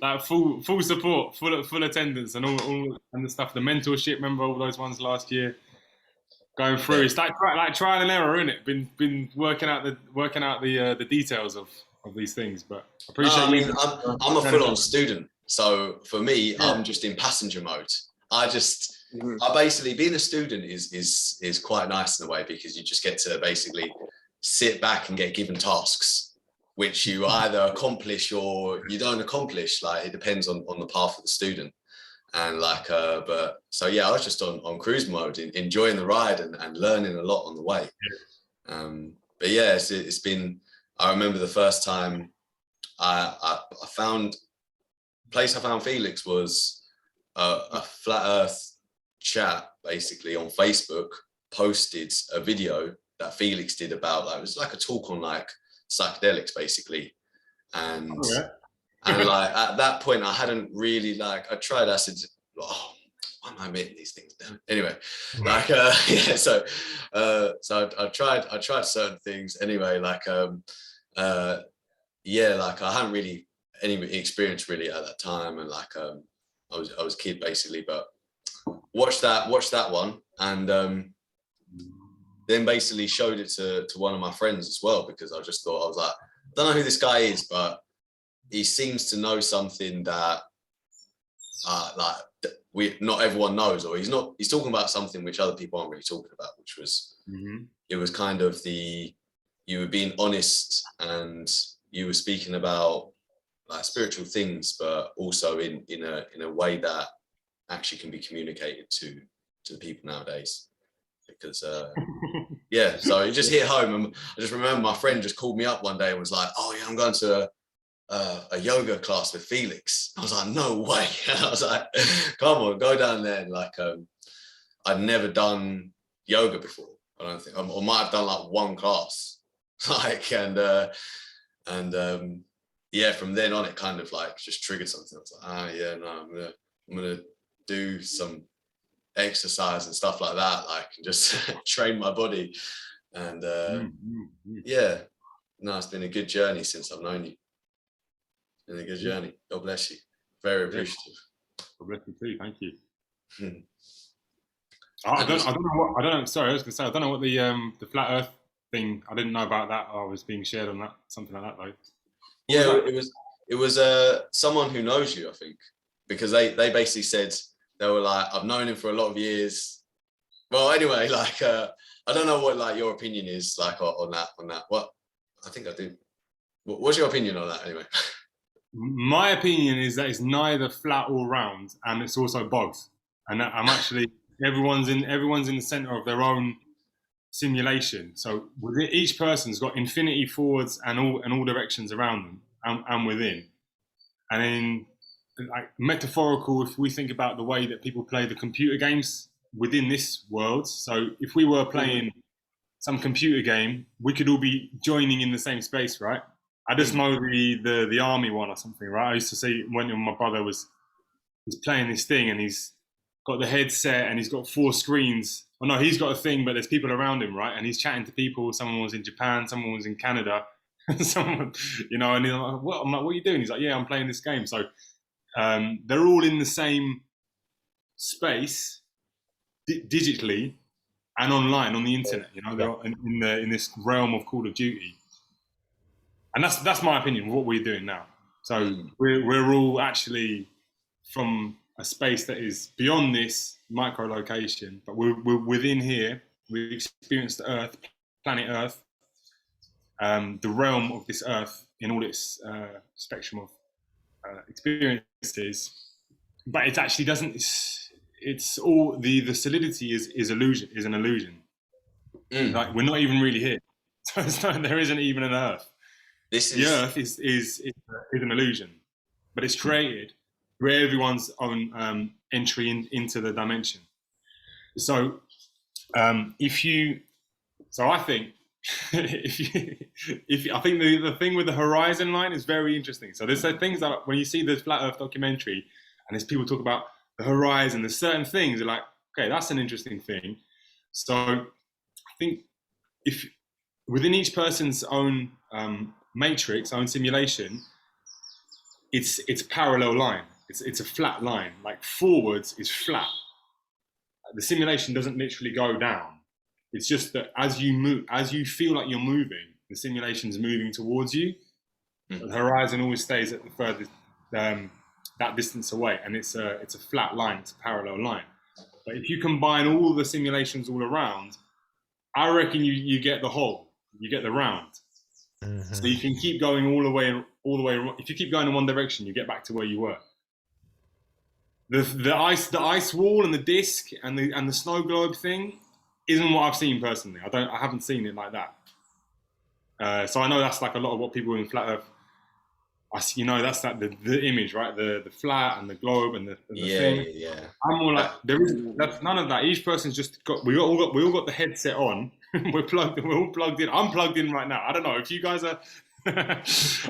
like full support, full attendance, and all and the stuff. The mentorship, remember all those ones last year. Going through, it's like trial and error, isn't it? Been working out the details of these things, but I appreciate. I mean, I'm a full-on student, so for me, I'm just in passenger mode. I basically, being a student is quite nice in a way, because you just get to basically sit back and get given tasks, which you either accomplish or you don't accomplish. Like it depends on the path of the student. And like, but so yeah, I was just on cruise mode, enjoying the ride and learning a lot on the way. But yeah, it's been. I remember the first time I found Felix was a flat Earth chat basically on Facebook. Posted a video that Felix did about, like, it was like a talk on like psychedelics basically, and like at that point I hadn't really I said, oh, why am I making these things down anyway? Like yeah, so I tried certain things anyway, like yeah, like I hadn't really any experience really at that time, and like I was a kid basically, but watched that one, and then basically showed it to one of my friends as well, because I just thought, I was like, I don't know who this guy is, but he seems to know something that not everyone knows, or he's talking about something which other people aren't really talking about, which was it was kind of you were being honest, and you were speaking about like spiritual things, but also in a way that actually can be communicated to the people nowadays. Because yeah, so it just hit home, and I just remember my friend just called me up one day and was like, oh yeah, I'm going to a yoga class with Felix. I was like, no way. And I was like, come on, go down there. And like I'd never done yoga before, I don't think, or might have done like one class, like, and yeah, from then on, it kind of like just triggered something. I was like, yeah, no, I'm gonna do some exercise and stuff like that, like just train my body. And yeah, no, it's been a good journey since I've known you. It's been a good journey. God bless you. Very appreciative. God bless you too. Thank you. I don't know. Sorry, I was gonna say I don't know what the flat Earth thing. I didn't know about that. I was being shared on that, something like that though. Yeah, it was someone who knows you, I think, because they basically said, they were like, I've known him for a lot of years. Well, anyway, like I don't know what like your opinion is like on that. What I think I do. What's your opinion on that anyway? My opinion is that it's neither flat or round, and it's also both. And I'm actually everyone's in the center of their own simulation. So within, each person's got infinity forwards and all directions around them and within. And then, like metaphorical, if we think about the way that people play the computer games within this world. So if we were playing some computer game, we could all be joining in the same space, right? I just know the army one or something, right? I used to see when my brother he's playing this thing and he's got the headset and he's got 4 screens. Oh no, he's got a thing, but there's people around him, right? And he's chatting to people. Someone was in Japan, someone was in Canada, someone, you know, and I'm like, what are you doing? He's like, yeah, I'm playing this game. So they're all in the same space digitally and online on the internet, you know, they're in this realm of Call of Duty. And that's my opinion of what we're doing now. So we're all actually from a space that is beyond this micro location, but we're within here. We experience the Earth, planet Earth, the realm of this Earth in all its spectrum of experiences. But it actually doesn't. It's all the solidity is an illusion. Like we're not even really here. So there isn't even an Earth. The Earth is an illusion, but it's created through everyone's own entry into the dimension. So I think I think the thing with the horizon line is very interesting. So there's things that when you see the Flat Earth documentary and there's people talk about the horizon, there's certain things they're like, okay, that's an interesting thing. So I think if within each person's own matrix, own simulation, it's a parallel line. It's a flat line. Like forwards is flat. The simulation doesn't literally go down. It's just that as you move, as you feel like you're moving, the simulation's moving towards you. But the horizon always stays at the furthest that distance away, and it's a flat line. It's a parallel line. But if you combine all the simulations all around, I reckon you get the whole. You get the round. Mm-hmm. So you can keep going all the way. If you keep going in one direction, you get back to where you were. The ice wall and the disc and the snow globe thing isn't what I've seen personally. I haven't seen it like that. So I know that's like a lot of what people in Flat Earth. That's like the image, right? The flat and the globe and the thing. Yeah. I'm more like that's none of that. Each person's just we all got the headset on. We're all plugged in. I'm plugged in right now. I don't know if you guys are.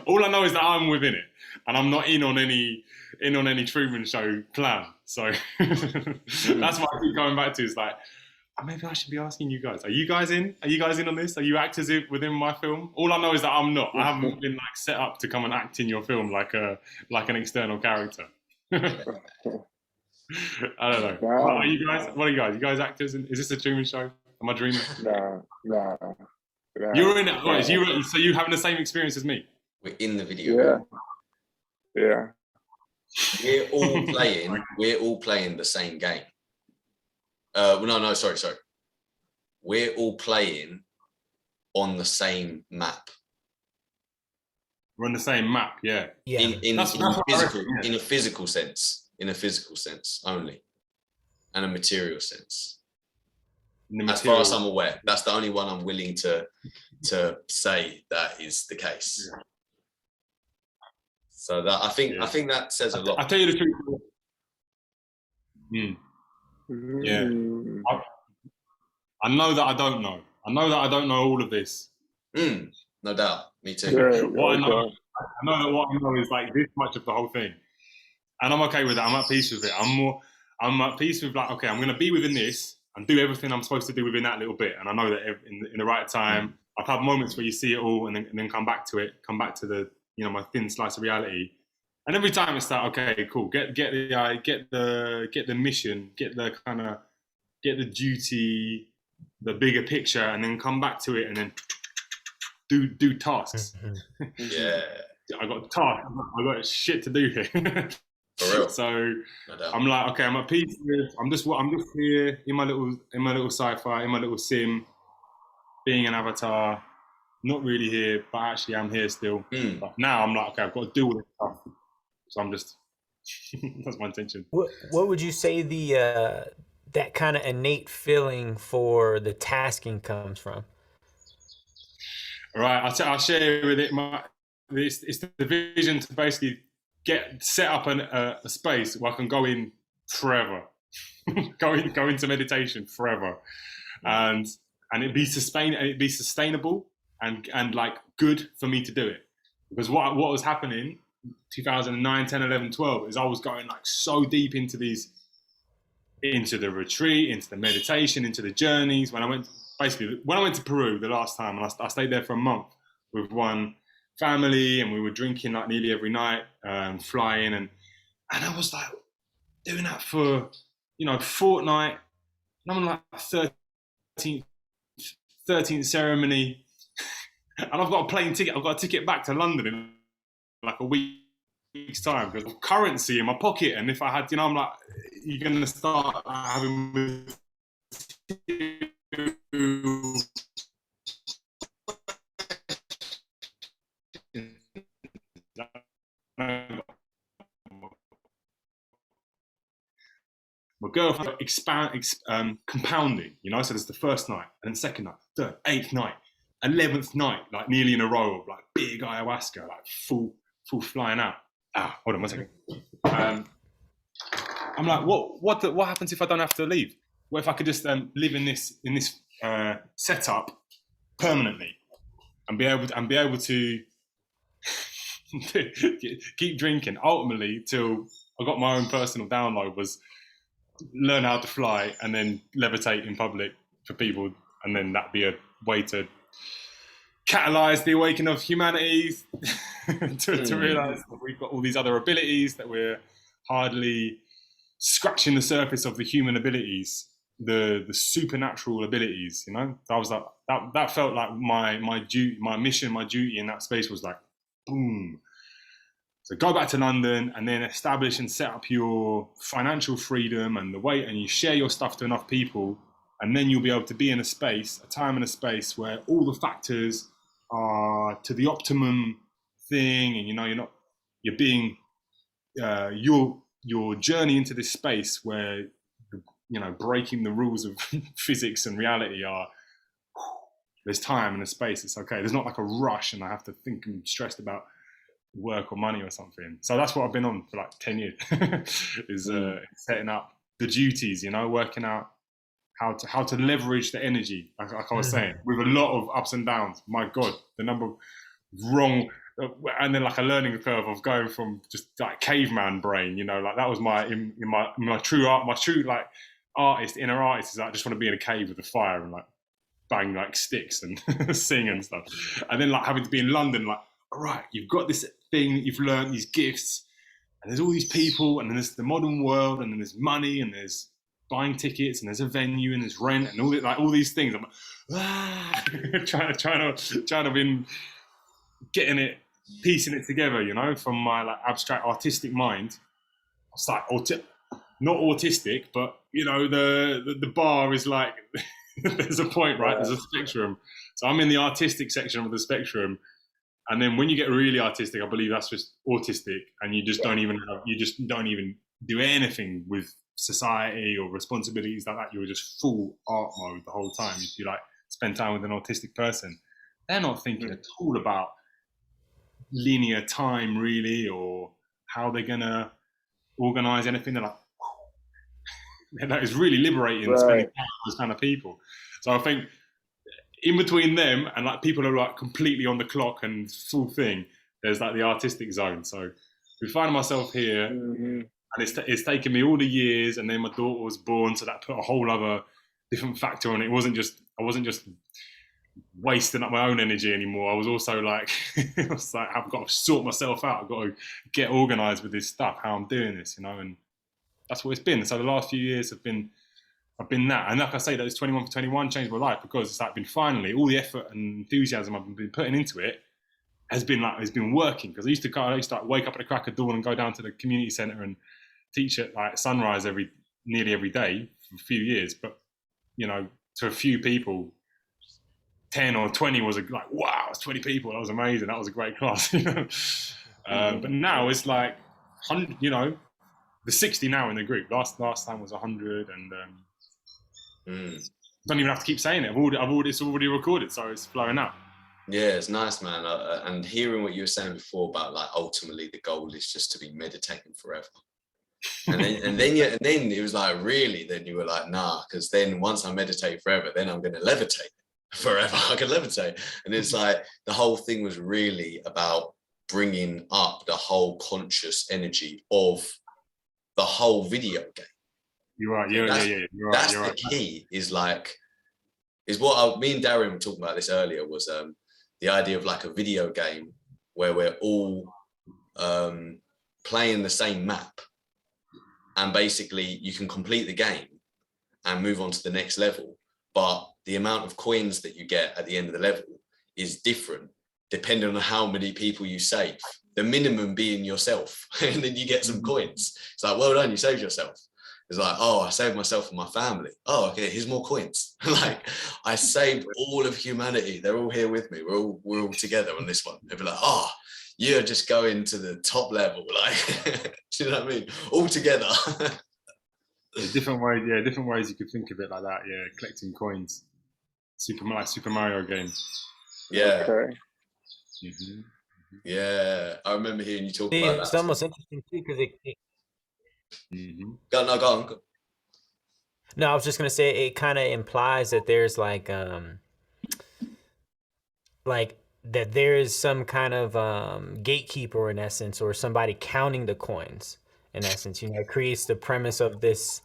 All I know is that I'm within it, and I'm not in on any Truman Show plan. So that's what I keep going back to. Is like, maybe I should be asking you guys. Are you guys in? Are you guys in on this? Are you actors within my film? All I know is that I'm not. I haven't been like set up to come and act in your film like an external character. I don't know. Wow. What are you guys? You guys actors? Is this a Truman Show? Am I dreaming? Nah. You're in it. Right, so you having the same experience as me? We're in the video. Yeah. We're all playing the same game. No, sorry. We're all playing on the same map. We're on the same map, yeah. In a physical sense only, and a material sense. As far as I'm aware, that's the only one I'm willing to say that is the case. Yeah. So that I think that says a lot. I'll tell you the truth. Yeah. I know that I don't know. I know that I don't know all of this. No doubt. Me too. Yeah, what I know, I know that what I know is like this much of the whole thing, and I'm okay with that. I'm at peace with it. I'm at peace with like, okay, I'm going to be within this and do everything I'm supposed to do within that little bit. And I know that in the right time, I've had moments where you see it all and then come back to it, come back to the, you know, my thin slice of reality. And every time it's like, okay, cool, get the mission, get the duty, the bigger picture, and then come back to it and then do tasks. Yeah. I got tasks. I got shit to do here. For real. So No I'm like, okay, I'm at peace with. I'm just here in my little sci-fi, in my little sim, being an avatar. Not really here, but actually I'm here still. But now I'm like, okay, I've got to do all this stuff. So I'm just. That's my intention. What would you say the that kind of innate feeling for the tasking comes from? All right, I'll share with it. It's the vision to basically set up a space where I can go in forever, go into meditation forever, and it be sustainable and like good for me to do it. Because what was happening 2009, 10, 11, 12 is I was going like so deep into the retreat, into the meditation, into the journeys. When I went to Peru the last time, and I stayed there for a month with one family, and we were drinking like nearly every night, flying, and I was like doing that for, you know, a fortnight, and I'm like 13th ceremony, and I've got a plane ticket. I've got a ticket back to London in like a week's time because of currency in my pocket. And if I had, you know, I'm like, you're gonna start having my girlfriend compounding, you know. So there's the first night, and then second night, third, 8th night, 11th night, like nearly in a row of like big ayahuasca, like full flying out. Hold on one second. I'm like, what happens if I don't have to leave? What if I could just live in this setup permanently and be able to keep drinking ultimately till I got my own personal download, was learn how to fly and then levitate in public for people, and then that'd be a way to catalyze the awakening of humanity to realize that we've got all these other abilities, that we're hardly scratching the surface of the human abilities, the supernatural abilities, you know. So I was like, that felt like my mission, my duty in that space was like, boom. So go back to London and then establish and set up your financial freedom and and you share your stuff to enough people, and then you'll be able to be in a time and a space where all the factors are to the optimum thing, and you know you're being your journey into this space where, you know, breaking the rules of physics and reality are, there's time and a space. It's okay. There's not like a rush and I have to think and stressed about work or money or something. So that's what I've been on for like 10 years is setting up the duties, you know, working out how to leverage the energy, like I was saying, with a lot of ups and downs. My God, the number of wrong, and then like a learning curve of going from just like caveman brain, you know, like that was my true like inner artist is like, I just want to be in a cave with a fire and like bang like sticks and sing and stuff. And then like having to be in London, like, all right, you've got this thing that you've learned, these gifts, and there's all these people, and then there's the modern world, and then there's money, and there's buying tickets, and there's a venue, and there's rent, and all these things. I'm like, trying to be getting it, piecing it together, you know, from my like abstract artistic mind. It's like not autistic, but you know, the bar is like there's a point, right? There's a spectrum. So I'm in the artistic section of the spectrum. And then when you get really artistic, I believe that's just autistic, and you just don't even do anything with society or responsibilities like that. You're just full art mode the whole time. If you like spend time with an autistic person, they're not thinking at all about linear time really, or how they're gonna organize anything. They're like, that is really liberating, spending time with those kind of people. So I think in between them and like people who are like completely on the clock and full thing, there's like the artistic zone. So we find myself here, Mm-hmm. and it's taken me all the years, and then my daughter was born, so that put a whole other different factor on it. I wasn't just wasting up my own energy anymore. I was also like, I've got to sort myself out. I've got to get organised with this stuff, how I'm doing this, and that's what it's been. So the last few years have been that, and like I say, those 21 for 21 changed my life because it's like been finally all the effort and enthusiasm I've been putting into it has been working. Because I used to like wake up at the crack of dawn and go down to the community centre and teach at like sunrise nearly every day for a few years. But to a few people, 10 or 20 was like, wow, it's 20 people. That was amazing. That was a great class. But now it's like 100. The 60 now in the group. Last time was 100, and don't even have to keep saying it. It's already recorded, so it's flowing out. Yeah, it's nice, man. And hearing what you were saying before about like ultimately the goal is just to be meditating forever. And then it was like, really? Then you were like, nah, because then once I meditate forever, then I'm going to levitate forever. I can levitate. And it's like the whole thing was really about bringing up the whole conscious energy of the whole video game. You're right. You're right. That's the key. Is what me and Darren were talking about this earlier. Was the idea of like a video game where we're all playing the same map, and basically you can complete the game and move on to the next level, but the amount of coins that you get at the end of the level is different depending on how many people you save. The minimum being yourself, and then you get some coins. It's like, well done, you saved yourself. It's like, oh, I saved myself and my family. Oh, okay, here's more coins. Like, I saved all of humanity. They're all here with me. We're all together on this one. They'd be like, oh, you're just going to the top level. Like, do you know what I mean? All together. Different ways you could think of it like that. Yeah, collecting coins. Super Mario game. Yeah. Okay. Mm-hmm. Yeah, I remember hearing you talk about that. It's almost interesting too because Go on. No, I was just gonna say it kind of implies that there's like that there is some kind of gatekeeper in essence, or somebody counting the coins in essence. It creates the premise of this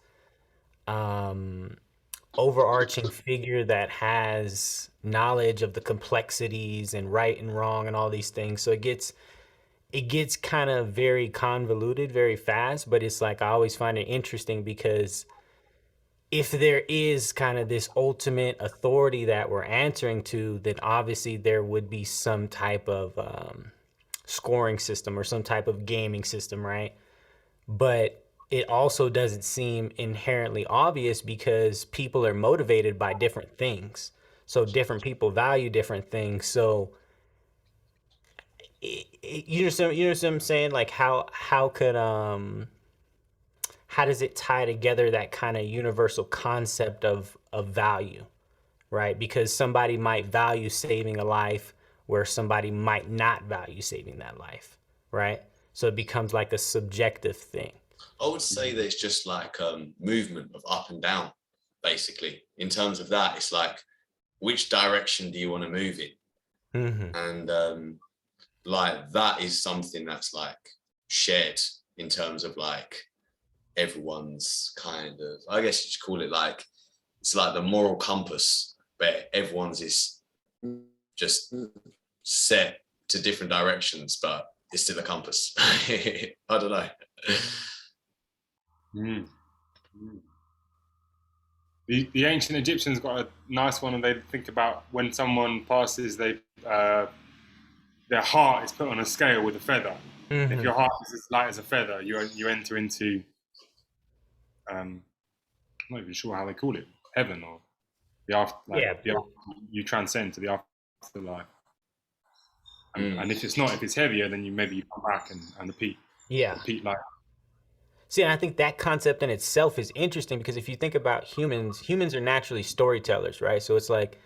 overarching figure that has knowledge of the complexities and right and wrong and all these things. So it gets kind of very convoluted very fast, but it's like I always find it interesting because if there is kind of this ultimate authority that we're answering to, then obviously there would be some type of scoring system or some type of gaming system, right? But it also doesn't seem inherently obvious because people are motivated by different things. So different people value different things. So you know what I'm saying? Like how does it tie together that kind of universal concept of value, right? Because somebody might value saving a life where somebody might not value saving that life, right? So it becomes like a subjective thing. I would say that it's just like movement of up and down, basically. In terms of that, it's like, which direction do you want to move in? Mm-hmm. And like that is something that's like shared in terms of like everyone's kind of, I guess you should call it like, it's like the moral compass, but everyone's is just set to different directions, but it's still a compass. I don't know. The ancient Egyptians got a nice one, and they think about when someone passes, their heart is put on a scale with a feather. Mm-hmm. If your heart is as light as a feather, you enter into I'm not even sure how they call it, heaven or the after. You transcend to the afterlife. And if it's heavier, then you come back and repeat. Yeah. Repeat life. See, and I think that concept in itself is interesting because if you think about humans are naturally storytellers, right? So it's like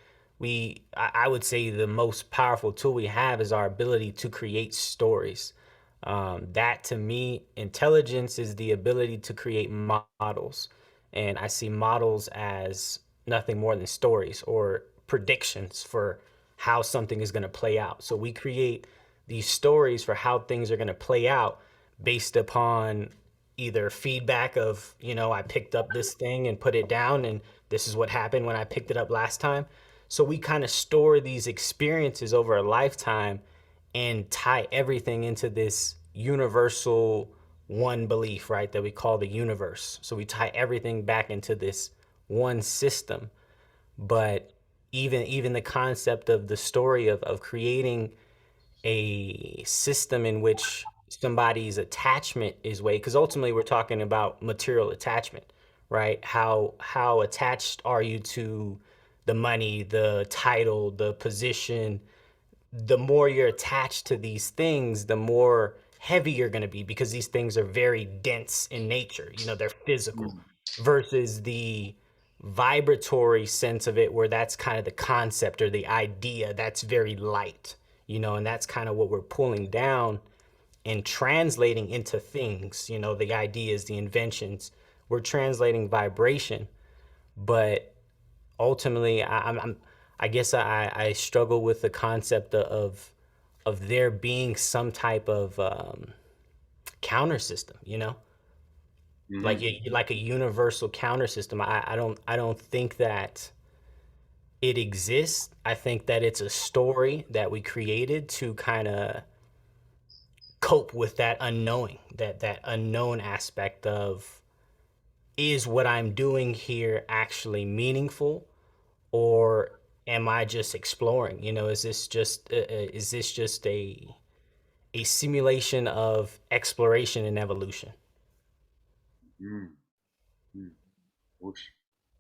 I would say the most powerful tool we have is our ability to create stories. That to me, intelligence is the ability to create models. And I see models as nothing more than stories or predictions for how something is going to play out. So we create these stories for how things are going to play out based upon either feedback of, I picked up this thing and put it down, and this is what happened when I picked it up last time. So we kind of store these experiences over a lifetime and tie everything into this universal one belief, right? That we call the universe. So we tie everything back into this one system. But even the concept of the story of creating a system in which somebody's attachment is weighed, because ultimately we're talking about material attachment, right? How attached are you to the money, the title, the position? The more you're attached to these things, the more heavy you're going to be, because these things are very dense in nature. They're physical, versus the vibratory sense of it, where that's kind of the concept or the idea that's very light, and that's kind of what we're pulling down and translating into things, the ideas, the inventions. We're translating vibration, but ultimately I guess I struggle with the concept of there being some type of counter system, like a universal counter system. I don't think that it exists. I think that it's a story that we created to kind of cope with that unknowing, that unknown aspect of, is what I'm doing here actually meaningful, or am I just exploring? Is this just a simulation of exploration and evolution? Mm. Mm. Whoosh.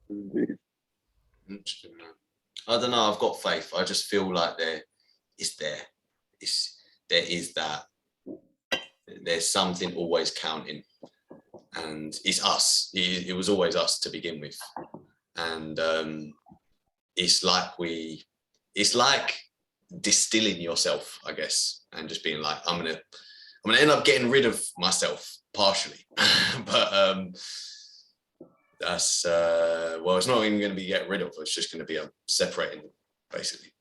Indeed. Interesting, man. I don't know. I've got faith. I just feel like it's there. There is that. There's something always counting, and it's us. It was always us to begin with, and it's like distilling yourself, I guess, and just being like, I'm gonna end up getting rid of myself partially, but that's it's not even going to be get rid of. It's just going to be separating, basically.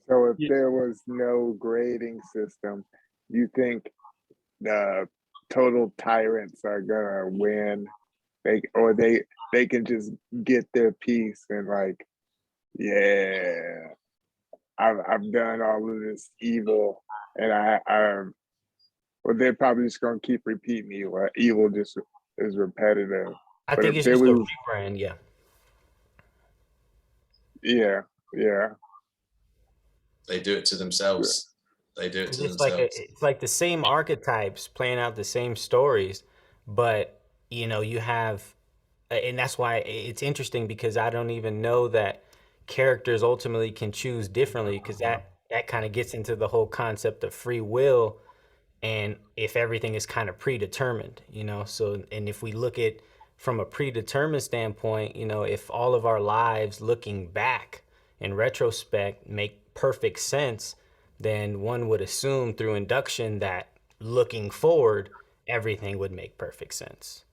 So if there was no grading system, you think the total tyrants are gonna win? They can just get their piece and like, yeah, I've done all of this evil, and well, they're probably just gonna keep repeating evil. Evil just is repetitive. I But think if it's there just a was, rebrand. Yeah. yeah, They do it to themselves. They do it to themselves. It's like the same archetypes playing out the same stories, but you have, and that's why it's interesting, because I don't even know that characters ultimately can choose differently, because that kind of gets into the whole concept of free will, and if everything is kind of predetermined, so, and if we look at from a predetermined standpoint, if all of our lives looking back in retrospect make perfect sense, then one would assume through induction that looking forward, everything would make perfect sense.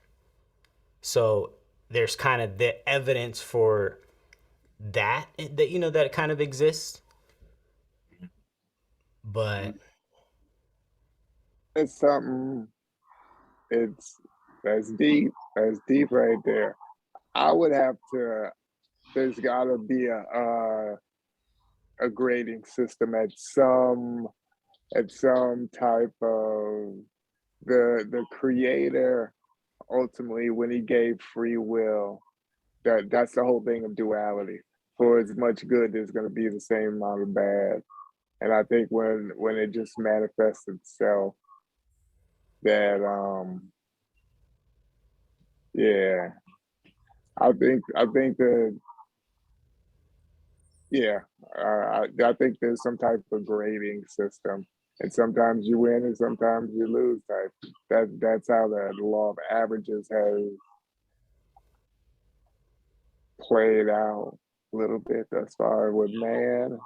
So there's kind of the evidence for that that kind of exists, but it's something. It's that's deep. That's deep right there. I would have to. There's got to be a grading system at some type of the creator ultimately, when he gave free will, that's the whole thing of duality. For as much good, there's going to be the same amount of bad. And I think when it just manifests itself, that yeah, I think that yeah, I think there's some type of grading system, and sometimes you win and sometimes you lose. Type that's how the law of averages has played out a little bit thus far with man.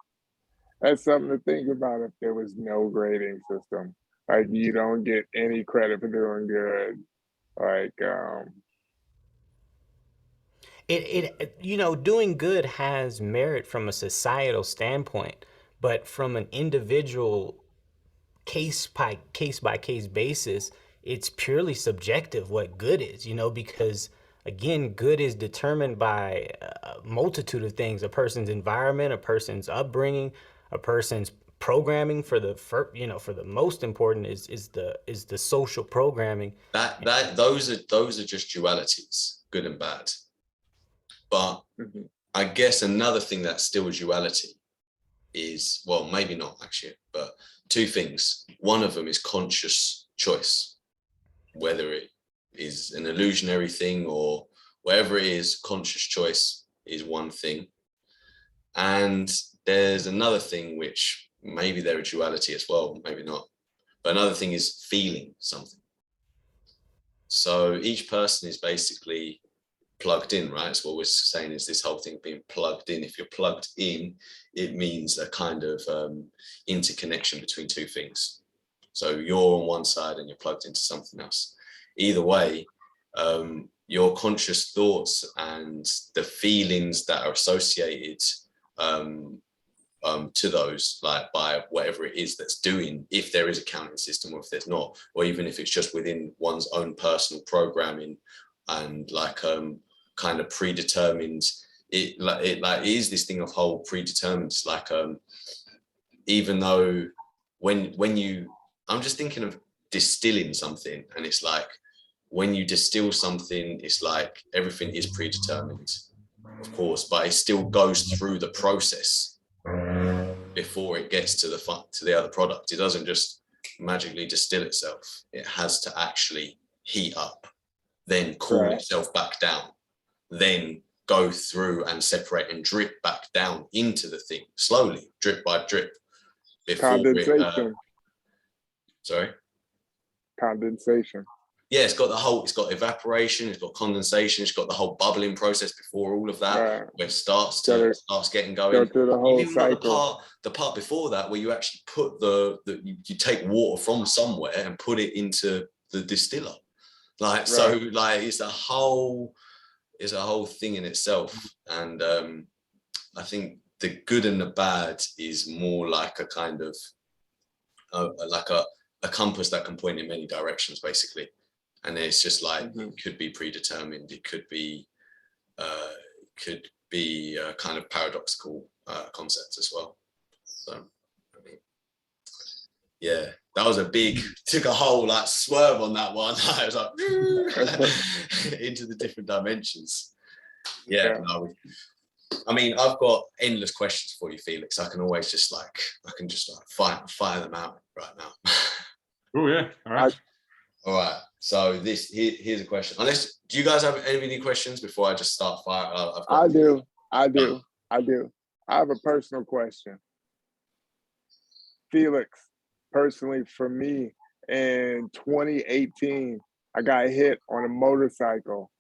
That's something to think about. If there was no grading system, like you don't get any credit for doing good, like doing good has merit from a societal standpoint, But from an individual case by case basis, it's purely subjective what good is, because again, good is determined by a multitude of things: a person's environment, a person's upbringing, a person's programming. For the most important is the social programming. Those are just dualities, good and bad. But I guess another thing that's still a duality is, well, maybe not actually, but two things. One of them is conscious choice, whether it is an illusionary thing or whatever it is. Conscious choice is one thing. And there's another thing, which maybe they're a duality as well, maybe not. But another thing is feeling something. So each person is basically plugged in, right? So what we're saying is this whole thing being plugged in. If you're plugged in, it means a kind of interconnection between two things. So you're on one side and you're plugged into something else. Either way, your conscious thoughts and the feelings that are associated to those, like by whatever it is that's doing, if there is a counting system or if there's not, or even if it's just within one's own personal programming and like kind of predetermined, it is this thing of whole predetermined. It's like even though when you, I'm just thinking of distilling something, and it's like when you distill something, it's like everything is predetermined, of course, but it still goes through the process before it gets to the other product. It doesn't just magically distill itself. It has to actually heat up, then cool itself back down, then go through and separate and drip back down into the thing slowly, drip by drip. Condensation. Condensation. Yeah, it's got evaporation, it's got condensation, it's got the whole bubbling process before all of that, where it starts getting going. Go through the whole cycle. The part before that, where you actually put you take water from somewhere and put it into the distiller. So it's a whole thing in itself. And I think the good and the bad is more like a kind of a compass that can point in many directions, basically. And it's just like, it could be predetermined, it could be kind of paradoxical concepts as well. So I mean, yeah, that was took a whole like swerve on that one. I was like into the different dimensions. I mean, I've got endless questions for you, Felix. I can always just fire them out right now. Oh yeah, All right. So here's a question. Do you guys have any questions before I just start fire? I do. I have a personal question. Felix, personally for me, in 2018, I got hit on a motorcycle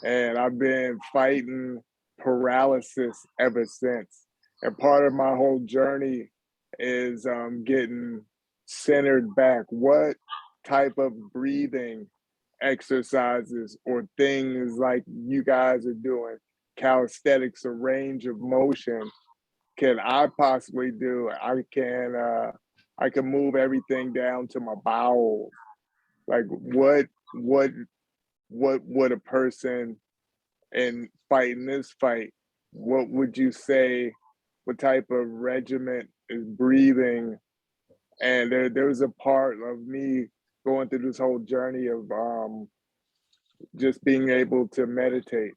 and I've been fighting paralysis ever since. And part of my whole journey is getting centered back. What type of breathing exercises or things like you guys are doing, calisthenics, a range of motion, can I possibly do? I can move everything down to my bowels. Like what would a person in fighting this fight, what would you say, what type of regiment is breathing? And there was a part of me going through this whole journey of just being able to meditate,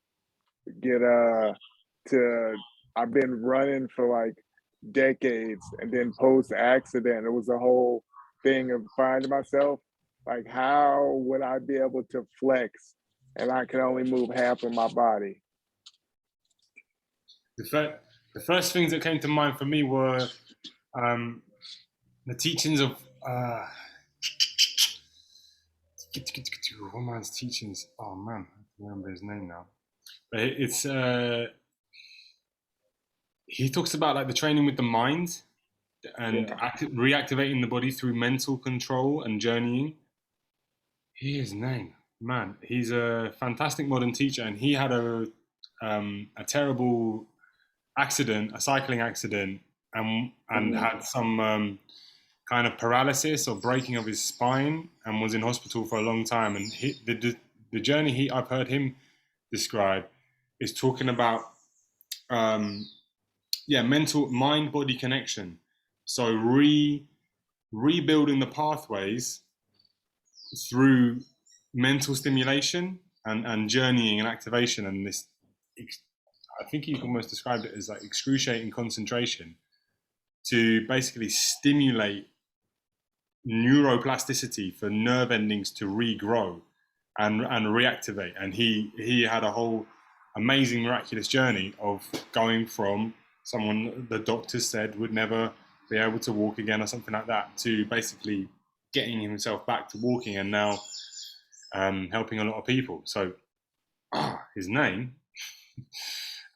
I've been running for like decades, and then post accident, it was a whole thing of finding myself, like how would I be able to flex and I can only move half of my body? The first things that came to mind for me were the teachings of one man's teachings. Oh man, I can't remember his name now. But it's he talks about like the training with the mind and reactivating the body through mental control and journeying. His name, man, he's a fantastic modern teacher, and he had a terrible accident, a cycling accident, and had some kind of paralysis or breaking of his spine, and was in hospital for a long time. And the journey I've heard him describe is talking about mental mind-body connection. So rebuilding the pathways through mental stimulation and journeying and activation, and this, I think he almost described it as like excruciating concentration to basically stimulate neuroplasticity for nerve endings to regrow and reactivate. And he had a whole amazing miraculous journey of going from someone the doctors said would never be able to walk again or something like that, to basically getting himself back to walking, and now helping a lot of people. So his name,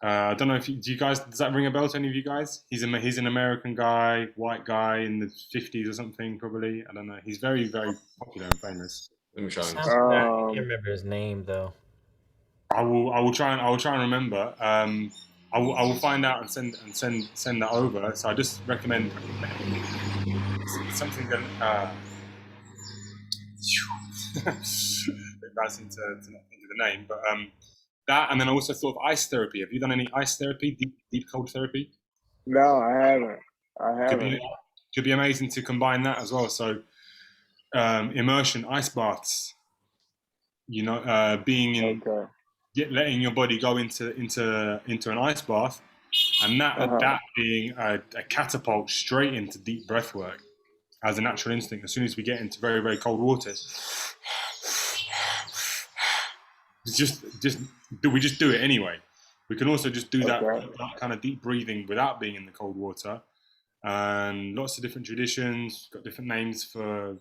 I don't know if do you guys, does that ring a bell to any of you guys? He's an American guy, white guy in the 50s or something, probably. I don't know. He's very, very popular and famous. Let me try. I can't remember his name though. I will try and remember. I will find out and send that over. So I just recommend something that that's into the name, but that, and then I also thought of ice therapy. Have you done any ice therapy, deep cold therapy? No, I haven't. Could be amazing to combine that as well. So immersion, ice baths. You know, being in, letting your body go into an ice bath, and that being a catapult straight into deep breath work as a natural instinct. As soon as we get into very, very cold waters, we just do it anyway. We can also just do that kind of deep breathing without being in the cold water. And lots of different traditions got different names for,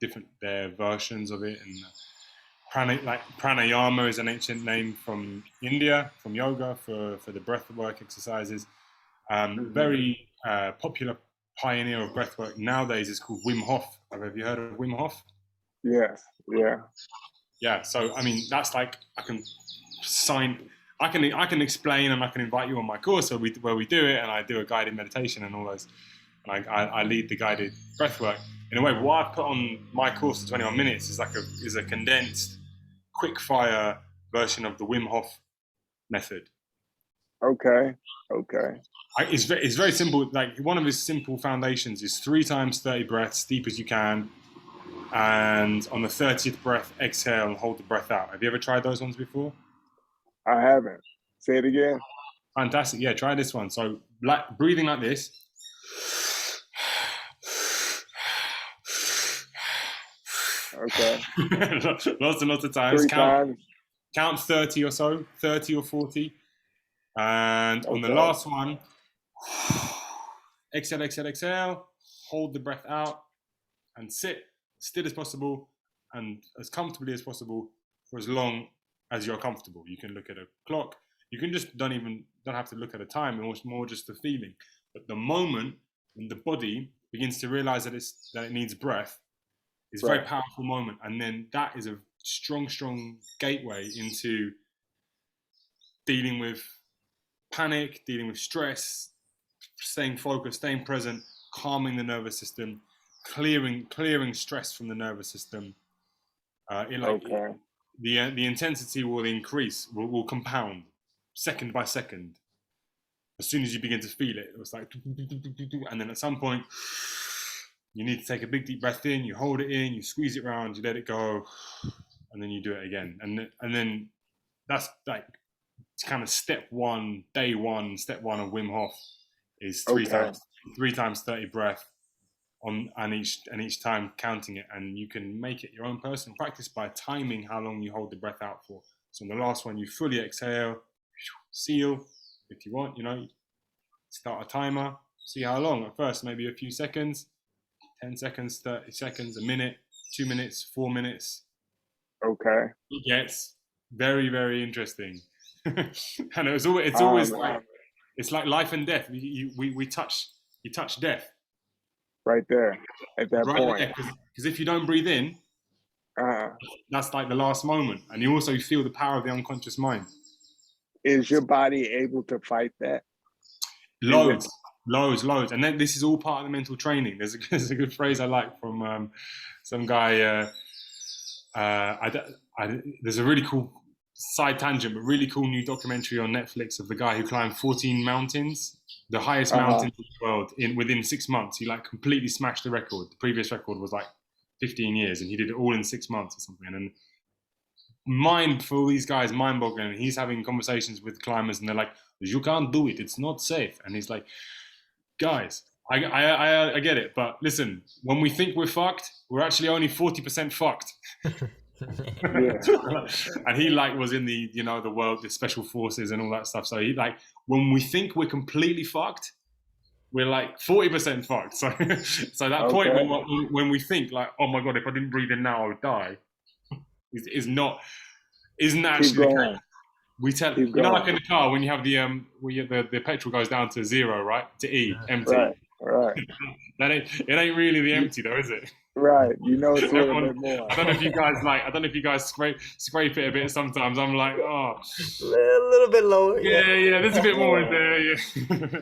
different their versions of it. And pranayama is an ancient name from India, from yoga, for the breath work exercises. Very popular pioneer of breath work nowadays is called Wim Hof. Have you heard of Wim Hof? Yes. Yeah. Yeah. So I mean, that's like I can explain, and I can invite you on my course where we do it, and I do a guided meditation and all those, and I lead the guided breath work. In a way, what I've put on my course of 21 minutes is a condensed, quick fire version of the Wim Hof method. Okay. It's very simple. Like, one of his simple foundations is 3 times 30 breaths, deep as you can, and on the 30th breath, exhale and hold the breath out. Have you ever tried those ones before? I haven't. Say it again. Fantastic. Yeah, try this one. So, breathing like this. Okay. Lots and lots of times. 3 times. Count 30 or so, 30 or 40. And on the last one, exhale, hold the breath out, and sit still as possible and as comfortably as possible for as long as you're comfortable. You can look at a clock. You can just don't have to look at a time. It's more just the feeling. But the moment when the body begins to realize that it needs breath, it's a very powerful moment. And then that is a strong gateway into dealing with panic, dealing with stress, staying focused, staying present, calming the nervous system, clearing stress from the nervous system. The intensity will increase, will compound second by second. As soon as you begin to feel it, it's like, and then at some point, you need to take a big deep breath in, you hold it in, you squeeze it around, you let it go, and then you do it again. And then that's like kind of step one of Wim Hof is 3 times 30 breath and each time counting it, and you can make it your own personal practice by timing how long you hold the breath out for. So on the last one, you fully exhale, seal if you want, start a timer, see how long. At first, maybe a few seconds, 10 seconds, 30 seconds, a minute, 2 minutes, 4 minutes. Okay. It gets very, very interesting. And it's always like, it's like life and death. We touch death right there at that point. Because if you don't breathe in, that's like the last moment, and you also feel the power of the unconscious mind. Is your body able to fight that? Loads. Loads. And then this is all part of the mental training. There's a good phrase I like from some guy. There's a really cool side tangent, but really cool new documentary on Netflix of the guy who climbed 14 mountains, the highest mountain in the world, within 6 months. He like completely smashed the record. The previous record was like 15 years, and he did it all in 6 months or something. And for all these guys, mind-boggling. He's having conversations with climbers, and they're like, "You can't do it. It's not safe." And he's like, "Guys, I get it, but listen, when we think we're fucked, we're actually only 40% fucked." And he like was in the the world, the special forces and all that stuff. So he like, when we think we're completely fucked, we're like 40% fucked. So that point when we think like, oh my god, if I didn't breathe in now I would die, isn't actually the case. We tell like in the car when you have the petrol goes down to 0, right, to E, empty. Right. It ain't really the empty though, is it? Right, it's a little bit more. I don't know if you guys scrape it a bit sometimes. I'm like, oh, a little bit lower. Yeah, there's a bit more in there. Yeah.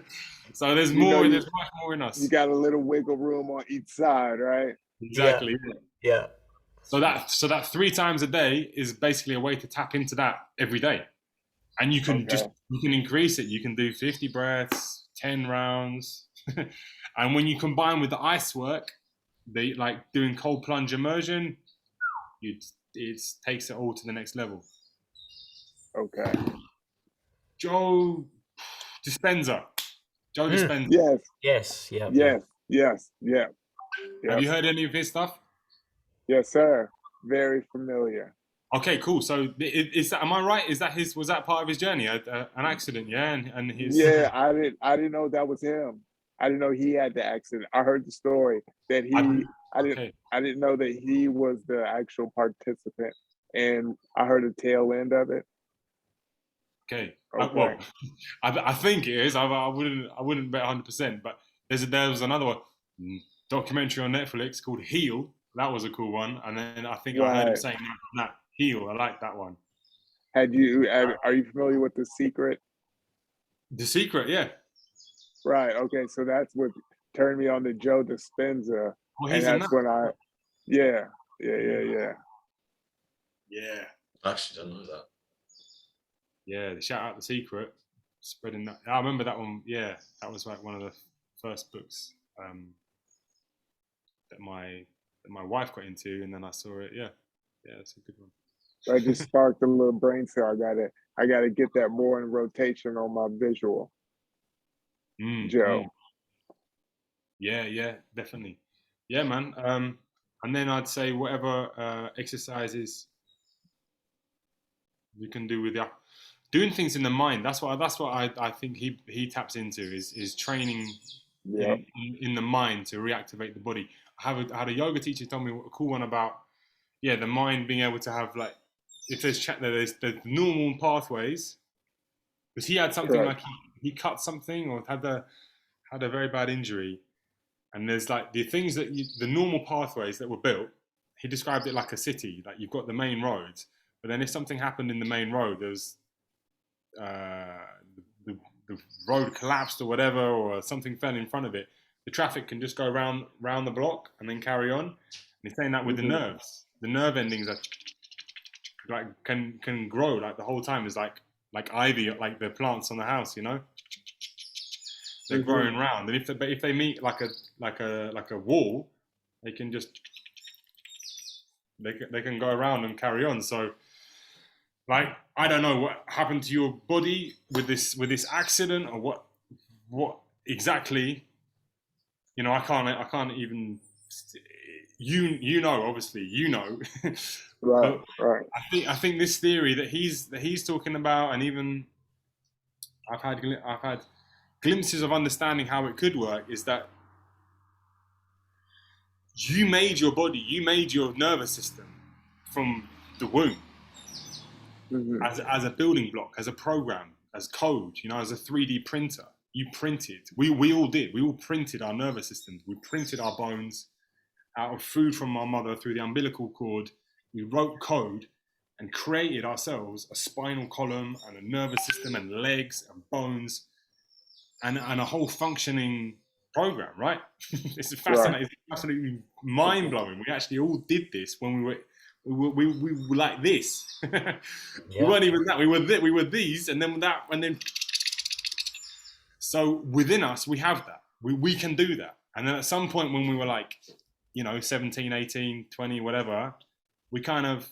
So there's more. There's much more in us. You got a little wiggle room on each side, right? Exactly. Yeah. So that 3 times a day is basically a way to tap into that every day, and you can you can increase it. You can do 50 breaths, 10 rounds, and when you combine with the ice work, they like doing cold plunge immersion, it takes it all to the next level. Okay. Joe Dispenza. Yes. Yeah. Have you heard any of his stuff? Yes, sir. Very familiar. Okay, cool. So is that, am I right? Was that part of his journey? An accident, yeah, and his. Yeah, I didn't know that was him. I didn't know he had the accident. I heard the story that I didn't know that he was the actual participant, and I heard the tail end of it. Okay. Well, I think it is. I wouldn't bet 100%, but there was another one, documentary on Netflix called Heal. That was a cool one, and then I think I heard him saying that Heal. I like that one. Are you familiar with The Secret? The Secret, yeah. Right. Okay. So that's what turned me on to Joe Dispenza, and that's when Yeah. I actually don't know that. Yeah, shout out The Secret, spreading that. I remember that one. Yeah, that was like one of the first books that my wife got into, and then I saw it. Yeah, it's a good one. I just sparked a little brain cell. I gotta get that more in rotation on my visual. Joe. Yeah, definitely. Yeah, man. And then I'd say whatever exercises you can do with doing things in the mind. That's what I think he taps into is training in the mind to reactivate the body. I had a yoga teacher tell me a cool one about the mind being able to have like, if there's the normal pathways, because he had something like he cut something or had a very bad injury, and there's like the things that the normal pathways that were built. He described it like a city, like you've got the main roads, but then if something happened in the main road, there's the road collapsed or whatever, or something fell in front of it, the traffic can just go round the block and then carry on. And he's saying that with the nerves, the nerve endings are like can grow like the whole time. Is like ivy, like the plants on the house, they're growing round. And if they meet like a wall, they can just they can go around and carry on. So like, I don't know what happened to your body with this accident, or what exactly. I can't even. Obviously, Right. Right. I think this theory that he's talking about, and even I've had glimpses of understanding how it could work, is that you made your body, you made your nervous system from the womb. As a building block, as a program, as code, as a 3D printer. You printed. We all did. We all printed our nervous systems. We printed our bones out of food from our mother through the umbilical cord. We wrote code and created ourselves a spinal column and a nervous system and legs and bones. and a whole functioning program, right? It's Right. fascinating. It's absolutely mind blowing. We actually all did this when we were like this. We weren't even that. We were these, and then that, and then. So within us, we have that. We can do that. And then at some point when we were like, 17, 18, 20, whatever, we kind of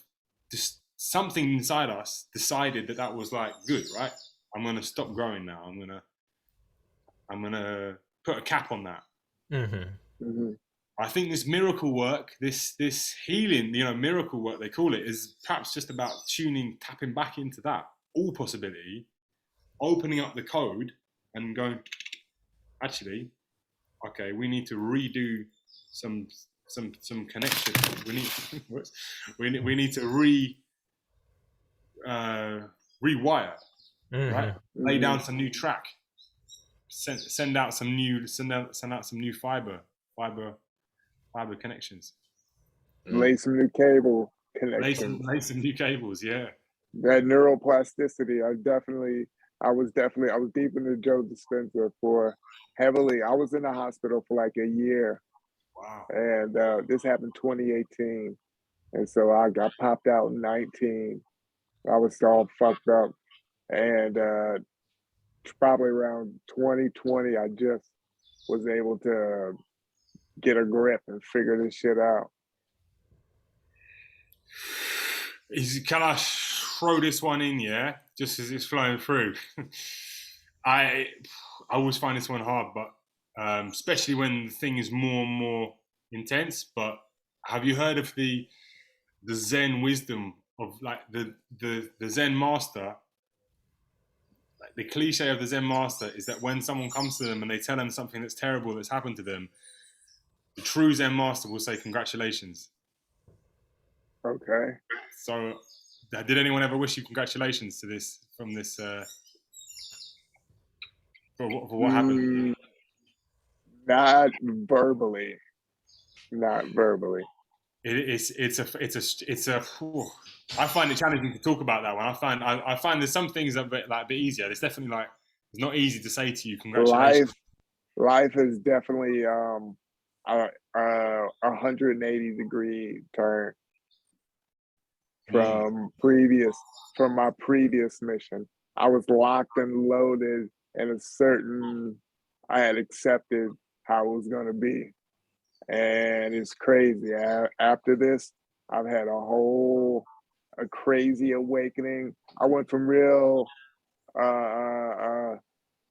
just something inside us decided that was like good, right? I'm gonna stop growing now. I'm gonna put a cap on that. I think this miracle work, this healing, miracle work they call it, is perhaps just about tapping back into that all possibility, opening up the code, and going, actually, okay, we need to redo some connection. We need to rewire, right? Lay down some new track. Send out some new fiber connections. Lay some new cable connections. Lay some new cables, yeah. That neuroplasticity, I was deep into Joe Dispenza I was in the hospital for like a year. Wow. And this happened 2018. And so I got popped out in 19. I was all fucked up. And probably around 2020, I just was able to get a grip and figure this shit out. Can I throw this one in, yeah? Just as it's flowing through. I always find this one hard, but especially when the thing is more and more intense. But have you heard of the Zen wisdom of like the Zen master? Like the cliche of the Zen master is that when someone comes to them and they tell them something that's terrible that's happened to them, the true Zen master will say congratulations. Okay. So, did anyone ever wish you congratulations to this from this for what happened? Not verbally. Not verbally. It's a. I find it challenging to talk about that one. I find there's some things that are a bit easier. It's definitely like it's not easy to say to you congratulations. Life is definitely a 180-degree turn from my previous mission. I was locked and loaded and I had accepted how it was going to be. And it's crazy. After this, I've had a crazy awakening. I went from real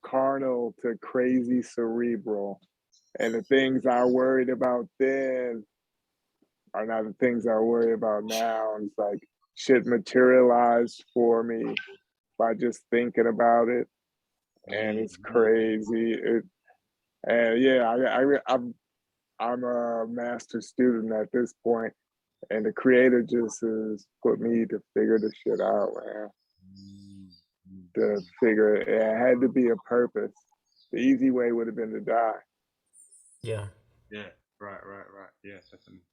carnal to crazy cerebral. And the things I worried about then are not the things I worry about now. And it's like shit materialized for me by just thinking about it. And it's crazy. I'm a master student at this point, and the creator just has put me to figure this shit out, man. To figure it had to be a purpose. The easy way would have been to die. Yeah. Yeah. Right. Yeah, definitely.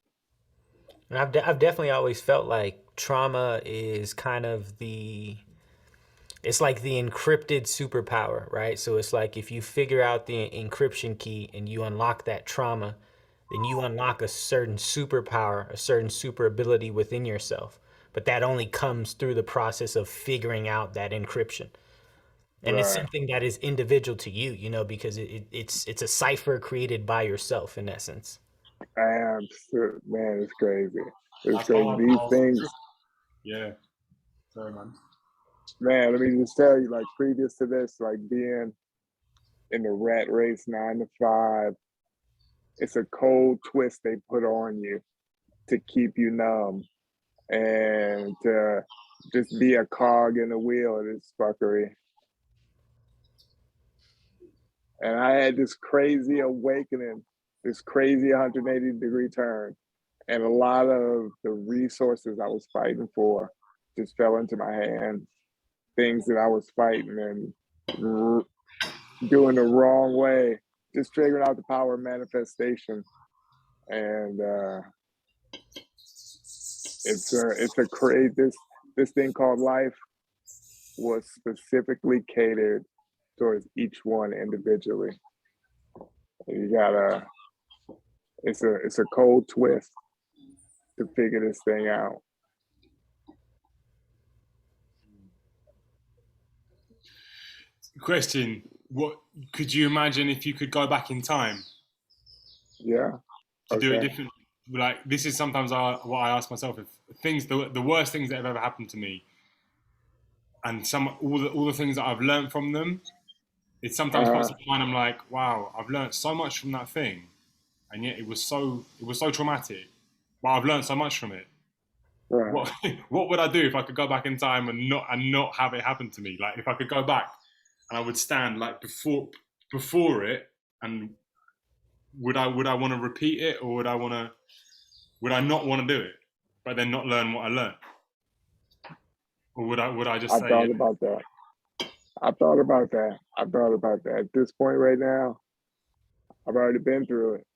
And I've definitely always felt like trauma is kind of it's like the encrypted superpower, right? So it's like if you figure out the encryption key and you unlock that trauma, then you unlock a certain superpower, a certain super ability within yourself. But that only comes through the process of figuring out that encryption. And It's something that is individual to you, because it's a cipher created by yourself in essence. Man, it's crazy. It's crazy. These things. Yeah. Sorry, man. Man, let me just tell you, like previous to this, like being in the rat race 9 to 5, it's a cold twist they put on you to keep you numb and to just be a cog in the wheel of this fuckery. And I had this crazy awakening, this crazy 180-degree turn. And a lot of the resources I was fighting for just fell into my hands. Things that I was fighting and doing the wrong way, just figuring out the power of manifestation. And it's a crazy, this thing called life was specifically catered towards each one individually. You gotta, it's a cold twist to figure this thing out. Question: what could you imagine if you could go back in time Yeah. to do it different? Like, this is sometimes what I ask myself: if things, the worst things that have ever happened to me, and all the things that I've learned from them, it sometimes pops up in mind. I'm like, wow, I've learned so much from that thing, and yet it was so traumatic, but I've learned so much from it. Right. What would I do if I could go back in time and not have it happen to me? Like, if I could go back and I would stand like before it, and would I want to repeat it, or would I not want to do it, but then not learn what I learned? Or would I just say, I thought about that. At this point right now, I've already been through it.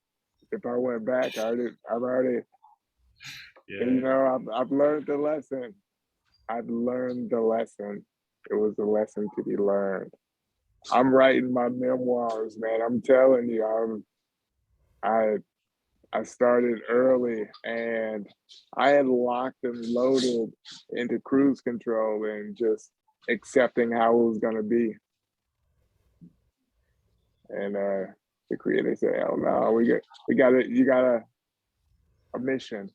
If I went back, I've already, yeah, you know, I've learned the lesson. It was a lesson to be learned. I'm writing my memoirs, man. I'm telling you, I started early, and I had locked and loaded into cruise control and just accepting how it was gonna be. And the creator said, "Oh no, you got a mission.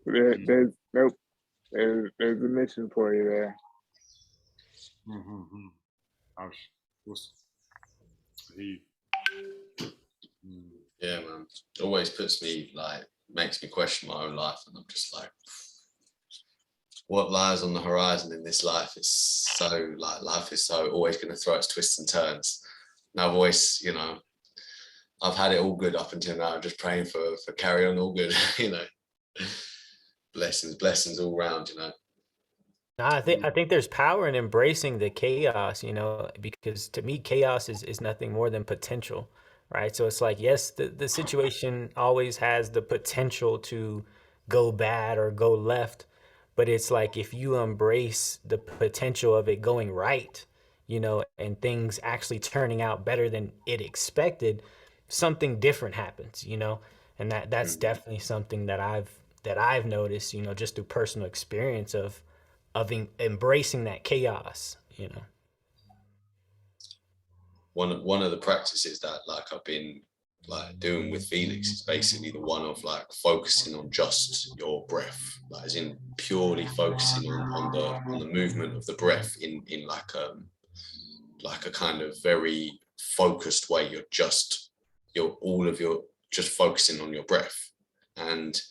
There's a mission for you there." Mm-hmm. Yeah, man. It always makes me question my own life, and I'm just like, what lies on the horizon in this life is so, life is so always going to throw its twists and turns. And I've always, I've had it all good up until now. I'm just praying for carry on all good, blessings all round, I think there's power in embracing the chaos, because to me, chaos is nothing more than potential, right? So it's like, yes, the situation always has the potential to go bad or go left, but it's like if you embrace the potential of it going right, and things actually turning out better than it expected, something different happens, and that's definitely something that I've noticed, just through personal experience of embracing that chaos. One of the practices that I've been doing with Felix is basically the one of focusing on just your breath, as in purely focusing on the movement of the breath in a kind of very focused way. You're just focusing on your breath. And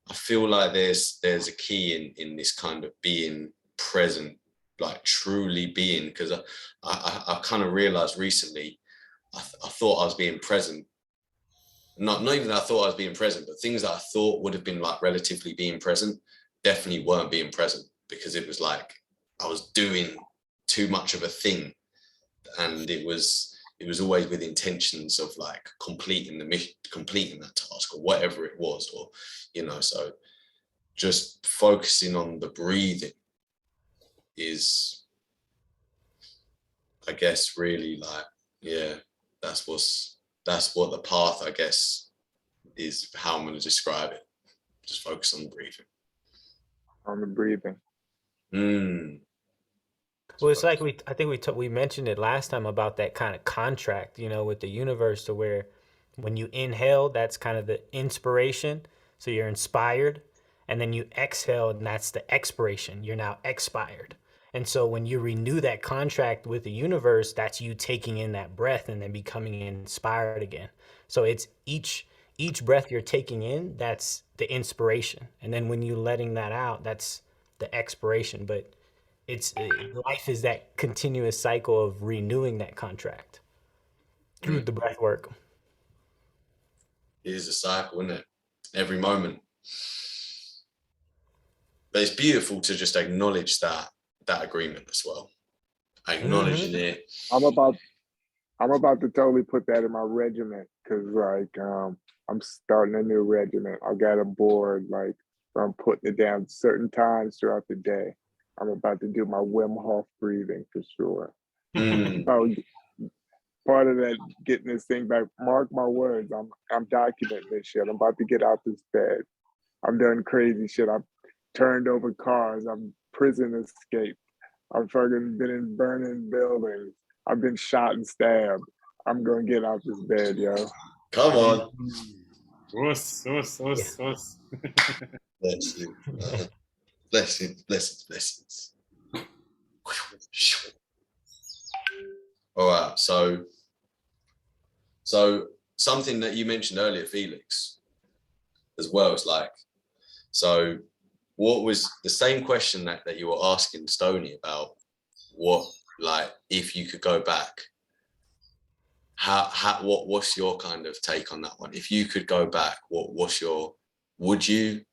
I feel like there's a key in this kind of being present, truly being, because I kind of realized recently, I thought I was being present. Not even that I thought I was being present, but things that I thought would have been relatively being present definitely weren't being present, because it was I was doing too much of a thing, and it was always with intentions of completing the mission, completing that task or whatever it was, or so just focusing on the breathing is, I guess, really that's what the path, I guess, is how I'm going to describe it. Just focus on the breathing. On the breathing. Well, it's like I think we mentioned it last time about that kind of contract, with the universe, to where when you inhale, that's kind of the inspiration, so you're inspired, and then you exhale, and that's the expiration. You're now expired. And so when you renew that contract with the universe, that's you taking in that breath and then becoming inspired again. So it's each breath you're taking in, that's the inspiration. And then when you're letting that out, that's the expiration. But life is that continuous cycle of renewing that contract through the breath work. It is a cycle, isn't it? Every moment. But it's beautiful to just acknowledge that agreement as well. Acknowledging it. I'm about to totally put that in my regiment, because I'm starting a new regiment. I got a board, I'm putting it down certain times throughout the day. I'm about to do my Wim Hof breathing for sure. part of that getting this thing back. Mark my words, I'm documenting this shit. I'm about to get out this bed. I've done crazy shit. I've turned over cars. I've prison escaped. I've fucking been in burning buildings. I've been shot and stabbed. I'm gonna get out this bed, yo. Come on. Us. Bless you. Blessings. All right. So something that you mentioned earlier, Felix, as well, is like, so what was the same question that you were asking Stoney about what, like, if you could go back, what's your kind of take on that one? If you could go back, would you?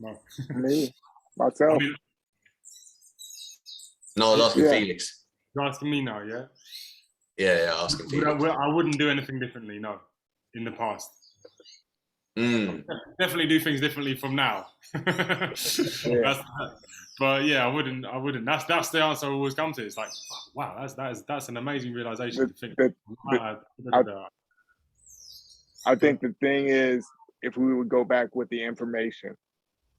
No. Me, myself. I mean, No, I was asking Yeah. Felix. you're asking me now, yeah? Yeah, asking Felix. I wouldn't do anything differently, no, in the past. Definitely do things differently from now. But yeah, I wouldn't. That's the answer I always come to. It's like, wow, that's an amazing realization to think. I think the thing is, if we would go back with the information,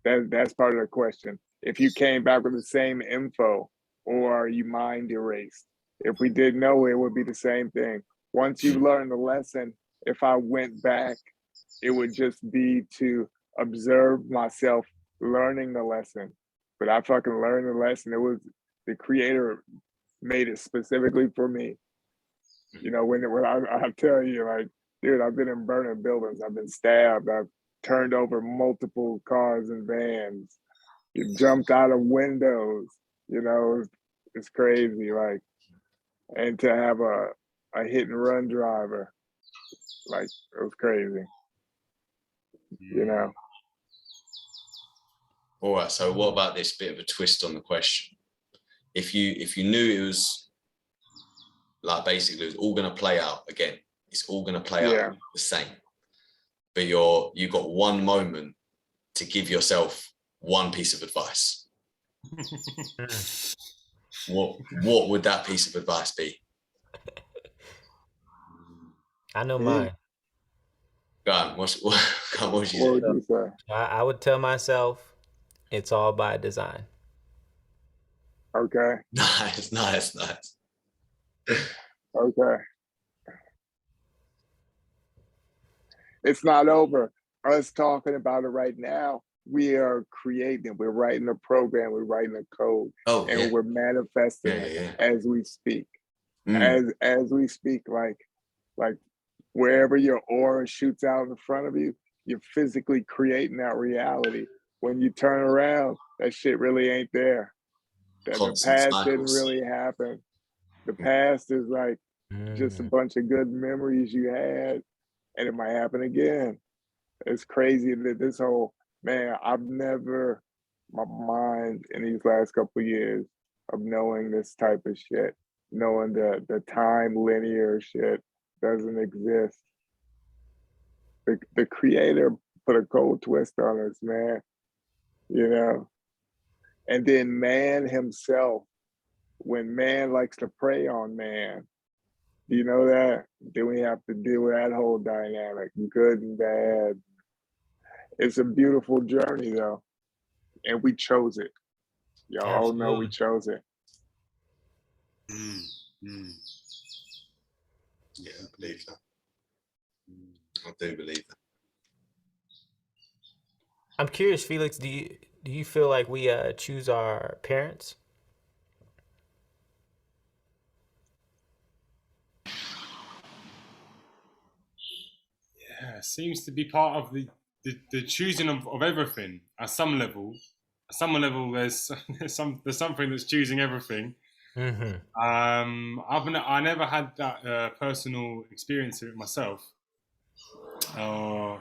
that's part of the question. If you came back with the same info, or are you mind erased? If we didn't know, it would be the same thing. Once you learn the lesson, if I went back, it would just be to observe myself learning the lesson. But I fucking learned the lesson. It was the creator made it specifically for me. You know, when I tell you, like, dude, I've been in burning buildings. I've been stabbed. I've turned over multiple cars and vans. You jumped out of windows. You know, it's crazy. Like, and to have a hit and run driver, like, it was crazy. You know. All right. So what about this bit of a twist on the question? If you knew it was, like, basically it was all going to play out again, it's all going to play out the same, but you got one moment to give yourself one piece of advice. What would that piece of advice be? I know mine. Go on. What would you What would you say? I would tell myself, it's all by design. Okay. Nice. Okay. It's not over. Us talking about it right now, we are creating, we're writing a program, we're writing a code, we're manifesting it as we speak. As we speak, like wherever your aura shoots out in front of you, you're physically creating that reality. When you turn around, that shit really ain't there. The past didn't really happen. The past is like just a bunch of good memories you had, and it might happen again. It's crazy that this whole, man, I've never, my mind in these last couple of years of knowing this type of shit, knowing the time linear shit doesn't exist. The creator put a cold twist on us, man, you know? And then man himself, when man likes to prey on man, you know that? Then we have to deal with that whole dynamic, good and bad. It's a beautiful journey, though, and we chose it. Y'all all know we chose it. Yeah, I believe that. I do believe that. I'm curious, Felix, do you feel like we choose our parents? Yeah, it seems to be part of the choosing of everything at some level. At some level, there's something that's choosing everything. Mm-hmm. I never had that personal experience of it myself. I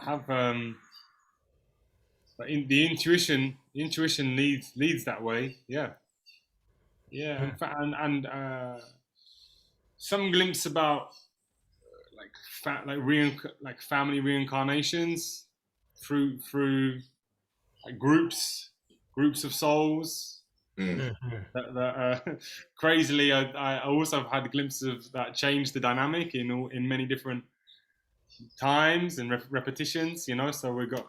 have the intuition leads that way. Yeah. In fact, and some glimpse about like family reincarnations through like groups of souls, Crazily, I also have had glimpses of that change the dynamic in many different times and repetitions. So we've got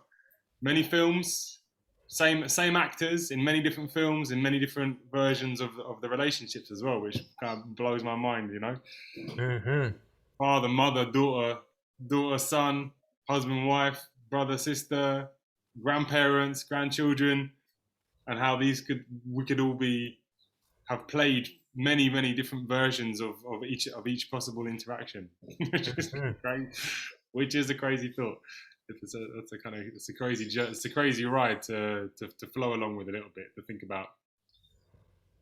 many films, same actors in many different films, in many different versions of the relationships as well, which kind of blows my mind. Father, mother, daughter, son, husband, wife, brother, sister, grandparents, grandchildren, and how we could all have played many different versions of each possible interaction, which is a crazy thought. It's a crazy ride to flow along with a little bit, to think about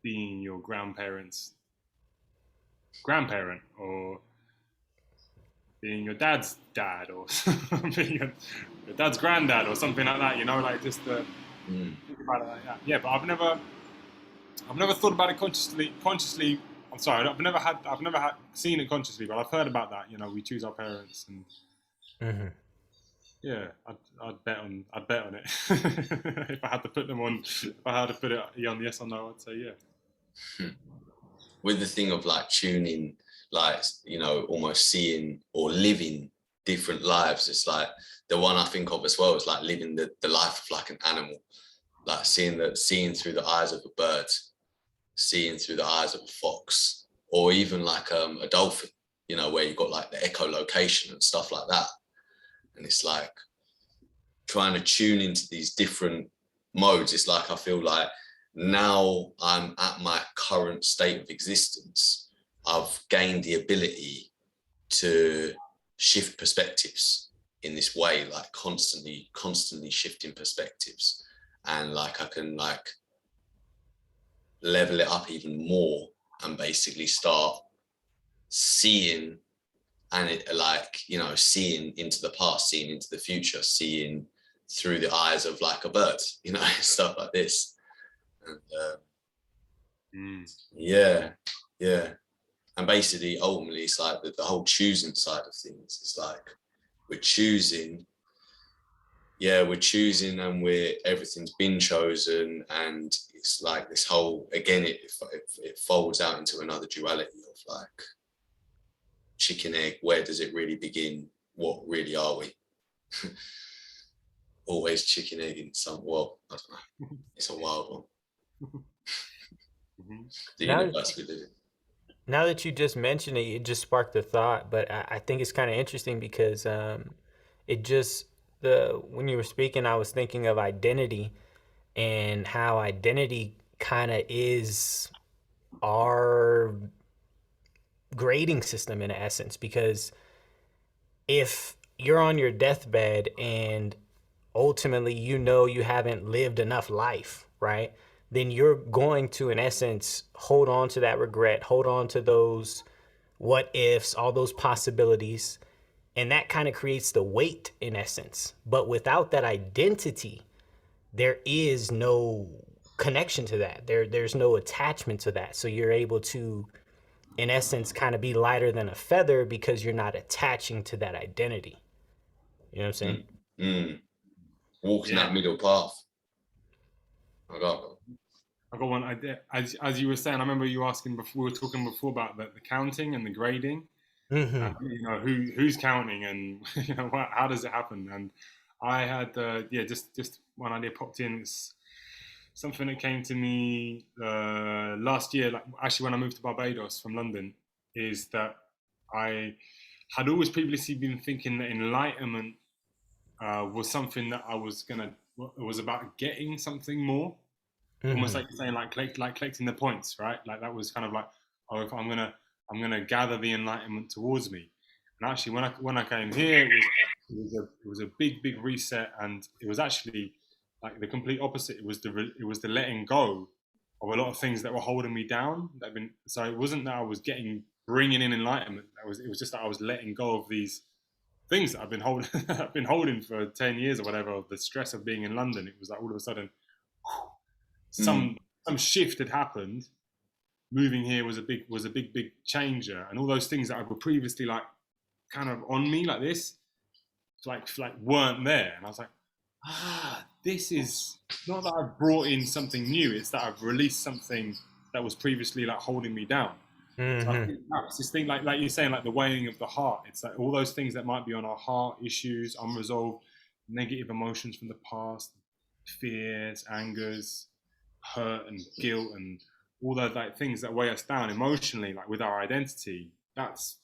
being your grandparents' grandparent, or being your dad's dad, or being your dad's granddad, or something like that. Like just think about it like that. Yeah, but I've never thought about it consciously. I'm sorry, I've never seen it consciously, but I've heard about that. We choose our parents, and yeah, I'd bet on it. If I had to put it on yes or no, I'd say yeah. With the thing of like tuning, like almost seeing or living different lives, it's like the one I think of as well is like living the life of like an animal, like seeing through the eyes of a bird, seeing through the eyes of a fox, or even like a dolphin, where you've got like the echolocation and stuff like that. And it's like trying to tune into these different modes. It's like I feel like now I'm at my current state of existence, I've gained the ability to shift perspectives in this way, like constantly shifting perspectives. And like I can like level it up even more and basically start seeing, and it like, seeing into the past, seeing into the future, seeing through the eyes of like a bird, stuff like this. And yeah. And basically, ultimately, it's like the whole choosing side of things. It's like we're choosing, and everything's been chosen, and it's like this whole, again, it folds out into another duality of like chicken egg. Where does it really begin? What really are we? Always chicken egg in some. Well, I don't know. It's a wild one. The universe we live in. Now that you just mentioned it, it just sparked a thought, but I think it's kind of interesting because when you were speaking, I was thinking of identity and how identity kind of is our grading system in essence, because if you're on your deathbed and ultimately you haven't lived enough life, right? Then you're going to, in essence, hold on to that regret, hold on to those what ifs, all those possibilities. And that kind of creates the weight in essence. But without that identity, there is no connection to that. There's no attachment to that. So you're able to, in essence, kind of be lighter than a feather because you're not attaching to that identity. You know what I'm saying? Walking that middle path. I got one. As you were saying, I remember you asking before, we were talking before about the counting and the grading. Who's counting, and how does it happen? And I had just one idea popped in. It's something that came to me last year, like actually when I moved to Barbados from London, is that I had always previously been thinking that enlightenment was something that it was about getting something more. Almost like you're saying, like collecting the points, right? Like that was kind of like, oh, if I'm gonna gather the enlightenment towards me. And actually, when I came here, it was a big reset, and it was actually like the complete opposite. It was the letting go of a lot of things that were holding me down. So it wasn't that I was bringing in enlightenment. It was just that I was letting go of these things that I've been holding for 10 years or whatever. Of the stress of being in London, it was like all of a sudden. Some shift had happened. Moving here was a big changer, and all those things that were previously like kind of on me like this, like weren't there. And I was like, this is not that I've brought in something new, it's that I've released something that was previously like holding me down. So I think that's this thing, like you're saying, like the weighing of the heart. It's like all those things that might be on our heart, issues, unresolved, negative emotions from the past, fears, angers, hurt and guilt, and all those like things that weigh us down emotionally, like with our identity. That's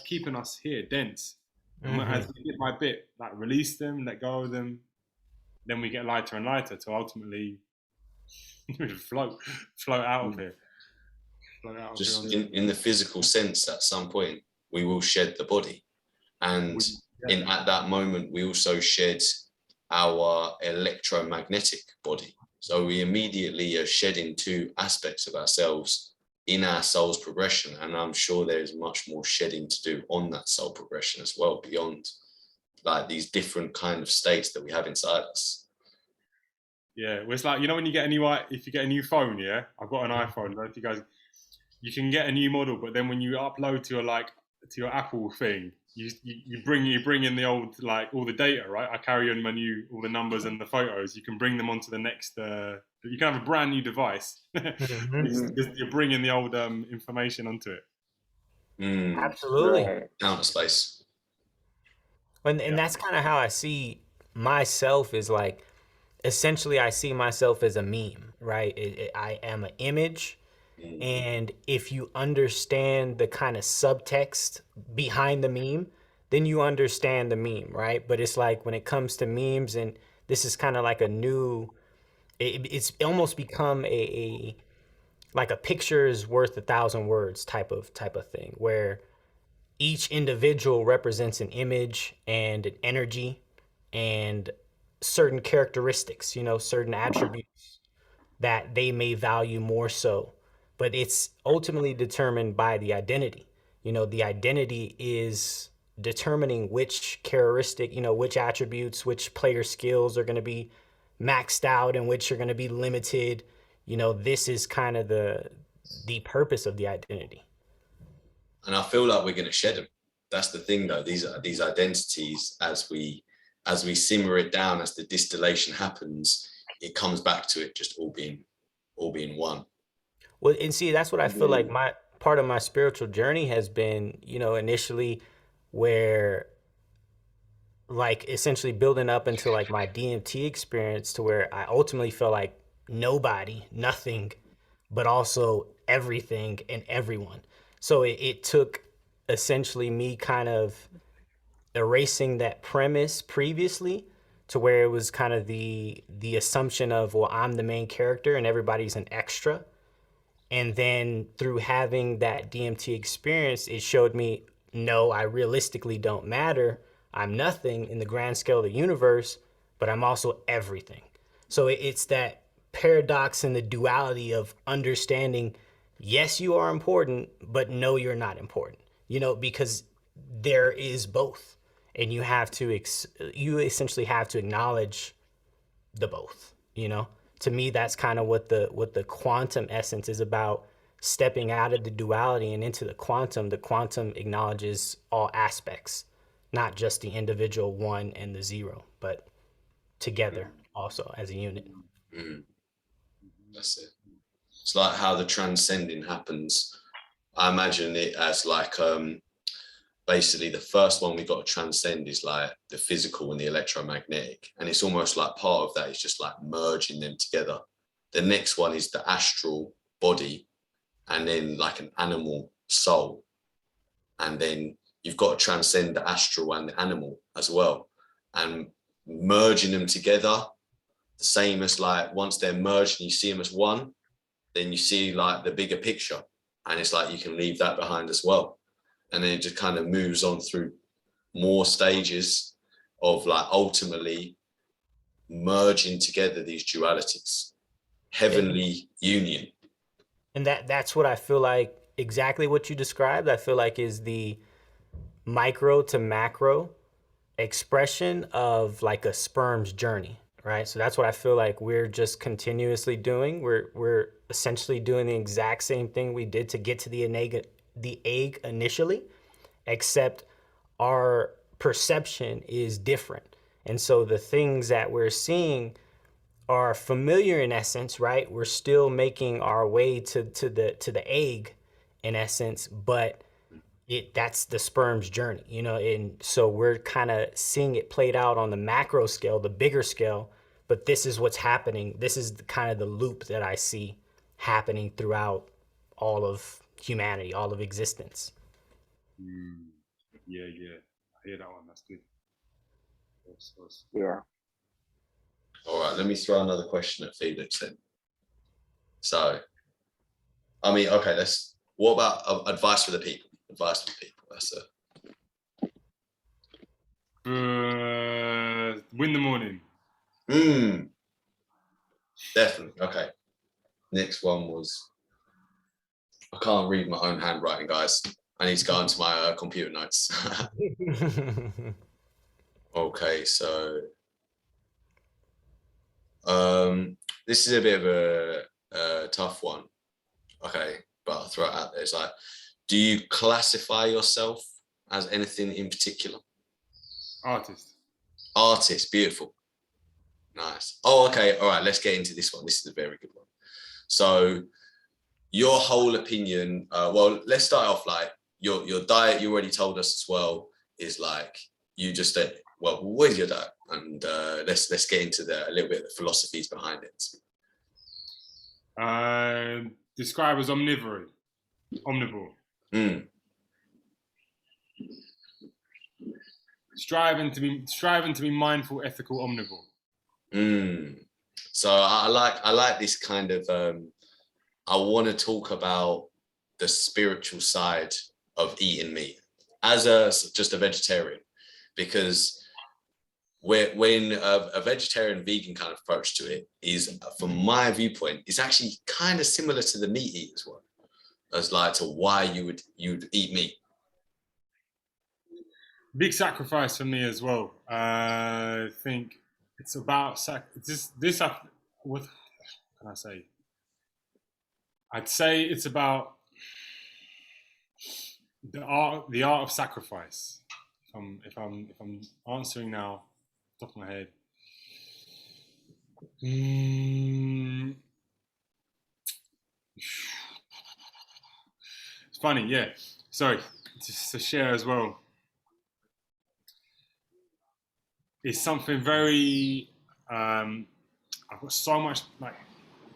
keeping us here dense. And as we bit by bit, like release them, let go of them, then we get lighter and lighter to ultimately float out of here. Just in the physical sense, at some point we will shed the body, and at that moment we also shed our electromagnetic body. So we immediately are shedding two aspects of ourselves in our soul's progression, and I'm sure there is much more shedding to do on that soul progression as well, beyond like these different kind of states that we have inside us. Yeah, well, it's like, you know, when you get if you get a new phone, yeah, I've got an iPhone. I don't know if you guys, you can get a new model, but then when you upload to your Apple thing, you bring in the old, like all the data, right? I carry on all the numbers and the photos. You can bring them onto the next. You can have a brand new device. You're bringing the old information onto it. Absolutely. Counter space. And that's kind of how I see myself, is like, essentially I see myself as a meme, right? I am an image. And if you understand the kind of subtext behind the meme, then you understand the meme, right? But it's like when it comes to memes, and this is kind of like a new, it's almost become a like a picture is worth 1,000 words type of thing, where each individual represents an image and an energy and certain characteristics, you know, certain attributes that they may value more so. But it's ultimately determined by the identity. You know, the identity is determining which characteristic, you know, which attributes, which player skills are going to be maxed out and which are going to be limited. You know, this is kind of the purpose of the identity. And I feel like we're going to shed them. That's the thing, though. These identities, as we simmer it down, as the distillation happens, it comes back to it just all being one. Well, and see, that's what I feel like my part of my spiritual journey has been, you know, initially, where like essentially building up into like my DMT experience, to where I ultimately felt like nobody, nothing, but also everything and everyone. So it took essentially me kind of erasing that premise previously, to where it was kind of the assumption of, well, I'm the main character and everybody's an extra. And then through having that DMT experience, it showed me, no, I realistically don't matter. I'm nothing in the grand scale of the universe, but I'm also everything. So it's that paradox and the duality of understanding, yes, you are important, but no, you're not important, you know, because there is both. And you have to, you essentially have to acknowledge the both, you know? To me, that's kind of what the quantum essence is about, stepping out of the duality and into the quantum. The quantum acknowledges all aspects, not just the individual one and the zero, but together also as a unit. That's it. It's like how the transcending happens. I imagine it as like basically the first one we got to transcend is like the physical and the electromagnetic, and it's almost like part of that is just like merging them together. The next one is the astral body, and then like an animal soul, and then you've got to transcend the astral and the animal as well, and merging them together, the same as like once they're merged and you see them as one, then you see like the bigger picture, and it's like you can leave that behind as well. And then it just kind of moves on through more stages of like ultimately merging together these dualities, heavenly union. And that's what I feel like, exactly what you described, I feel like is the micro to macro expression of like a sperm's journey, right? So that's what I feel like we're just continuously doing. We're essentially doing the exact same thing we did to get to the egg initially, except our perception is different. And so the things that we're seeing are familiar in essence, right? We're still making our way to the egg in essence, but that's the sperm's journey, you know, and so we're kind of seeing it played out on the macro scale, the bigger scale, but this is what's happening. This is kind of the loop that I see happening throughout all of humanity, all of existence. Yeah, I hear that one. That's good. Yeah. All right, let me throw another question at Felix then. So, I mean, okay, what about advice for the people? Advice for the people. That's win the morning. Definitely. Okay. Next one was, I can't read my own handwriting, guys. I need to go into my computer notes. Okay, so this is a bit of a tough one. Okay, but I'll throw it out there. It's like, do you classify yourself as anything in particular? Artist, beautiful. Nice. Oh, okay. All right, let's get into this one. This is a very good one. So your whole opinion, well, let's start off like your diet, you already told us as well, is like, you just said, well, what is your diet? And let's get into a little bit of the philosophies behind it. Describe as omnivore. Striving to be mindful, ethical, omnivore. So I like this kind of. I want to talk about the spiritual side of eating meat as just a vegetarian, because when a vegetarian vegan kind of approach to it is, from my viewpoint, it's actually kind of similar to the meat eaters one, as like to why you'd eat meat. Big sacrifice for me as well. I think it's about what can I say? I'd say it's about the art of sacrifice. If I'm answering now, top of my head. It's funny, yeah. Sorry, just to share as well. It's something very. I've got so much like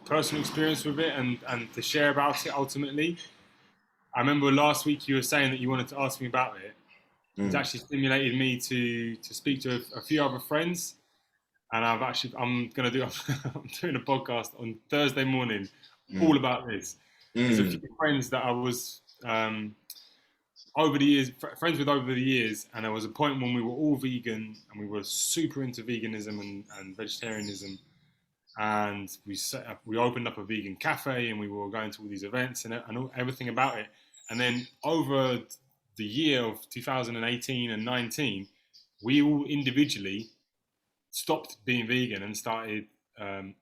personal experience with it, and to share about it ultimately. I remember last week you were saying that you wanted to ask me about it. It's actually stimulated me to speak to a few other friends, and I'm doing a podcast on Thursday morning all about this. There's a few friends that I was over the years friends with over the years, and there was a point when we were all vegan and we were super into veganism and vegetarianism, and we opened up a vegan cafe and we were going to all these events and everything about it. And then over the year of 2018 and 19, we all individually stopped being vegan and started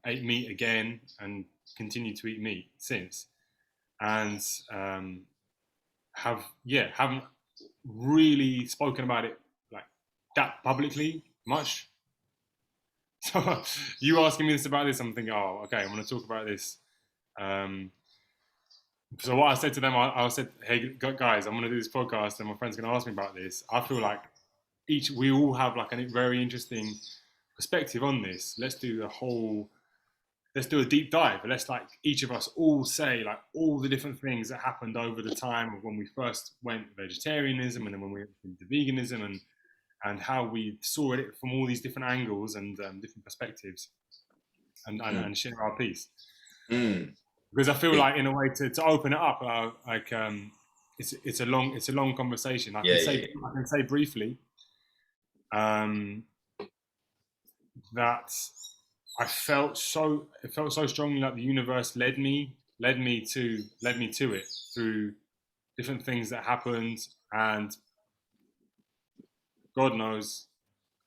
ate meat again and continued to eat meat since, and haven't really spoken about it like that publicly much. So you asking me about this, I'm thinking, oh, okay, I'm going to talk about this. So what I said to them, I said, hey guys, I'm going to do this podcast and my friend's going to ask me about this. I feel like we all have like a very interesting perspective on this. Let's do a deep dive. Let's like each of us all say like all the different things that happened over the time of when we first went vegetarianism and then when we went into veganism, and how we saw it from all these different angles and different perspectives, and share our piece. Because I feel like in a way to open it up, it's a long conversation. I can say briefly that it felt so strongly like the universe led me to it through different things that happened, and God knows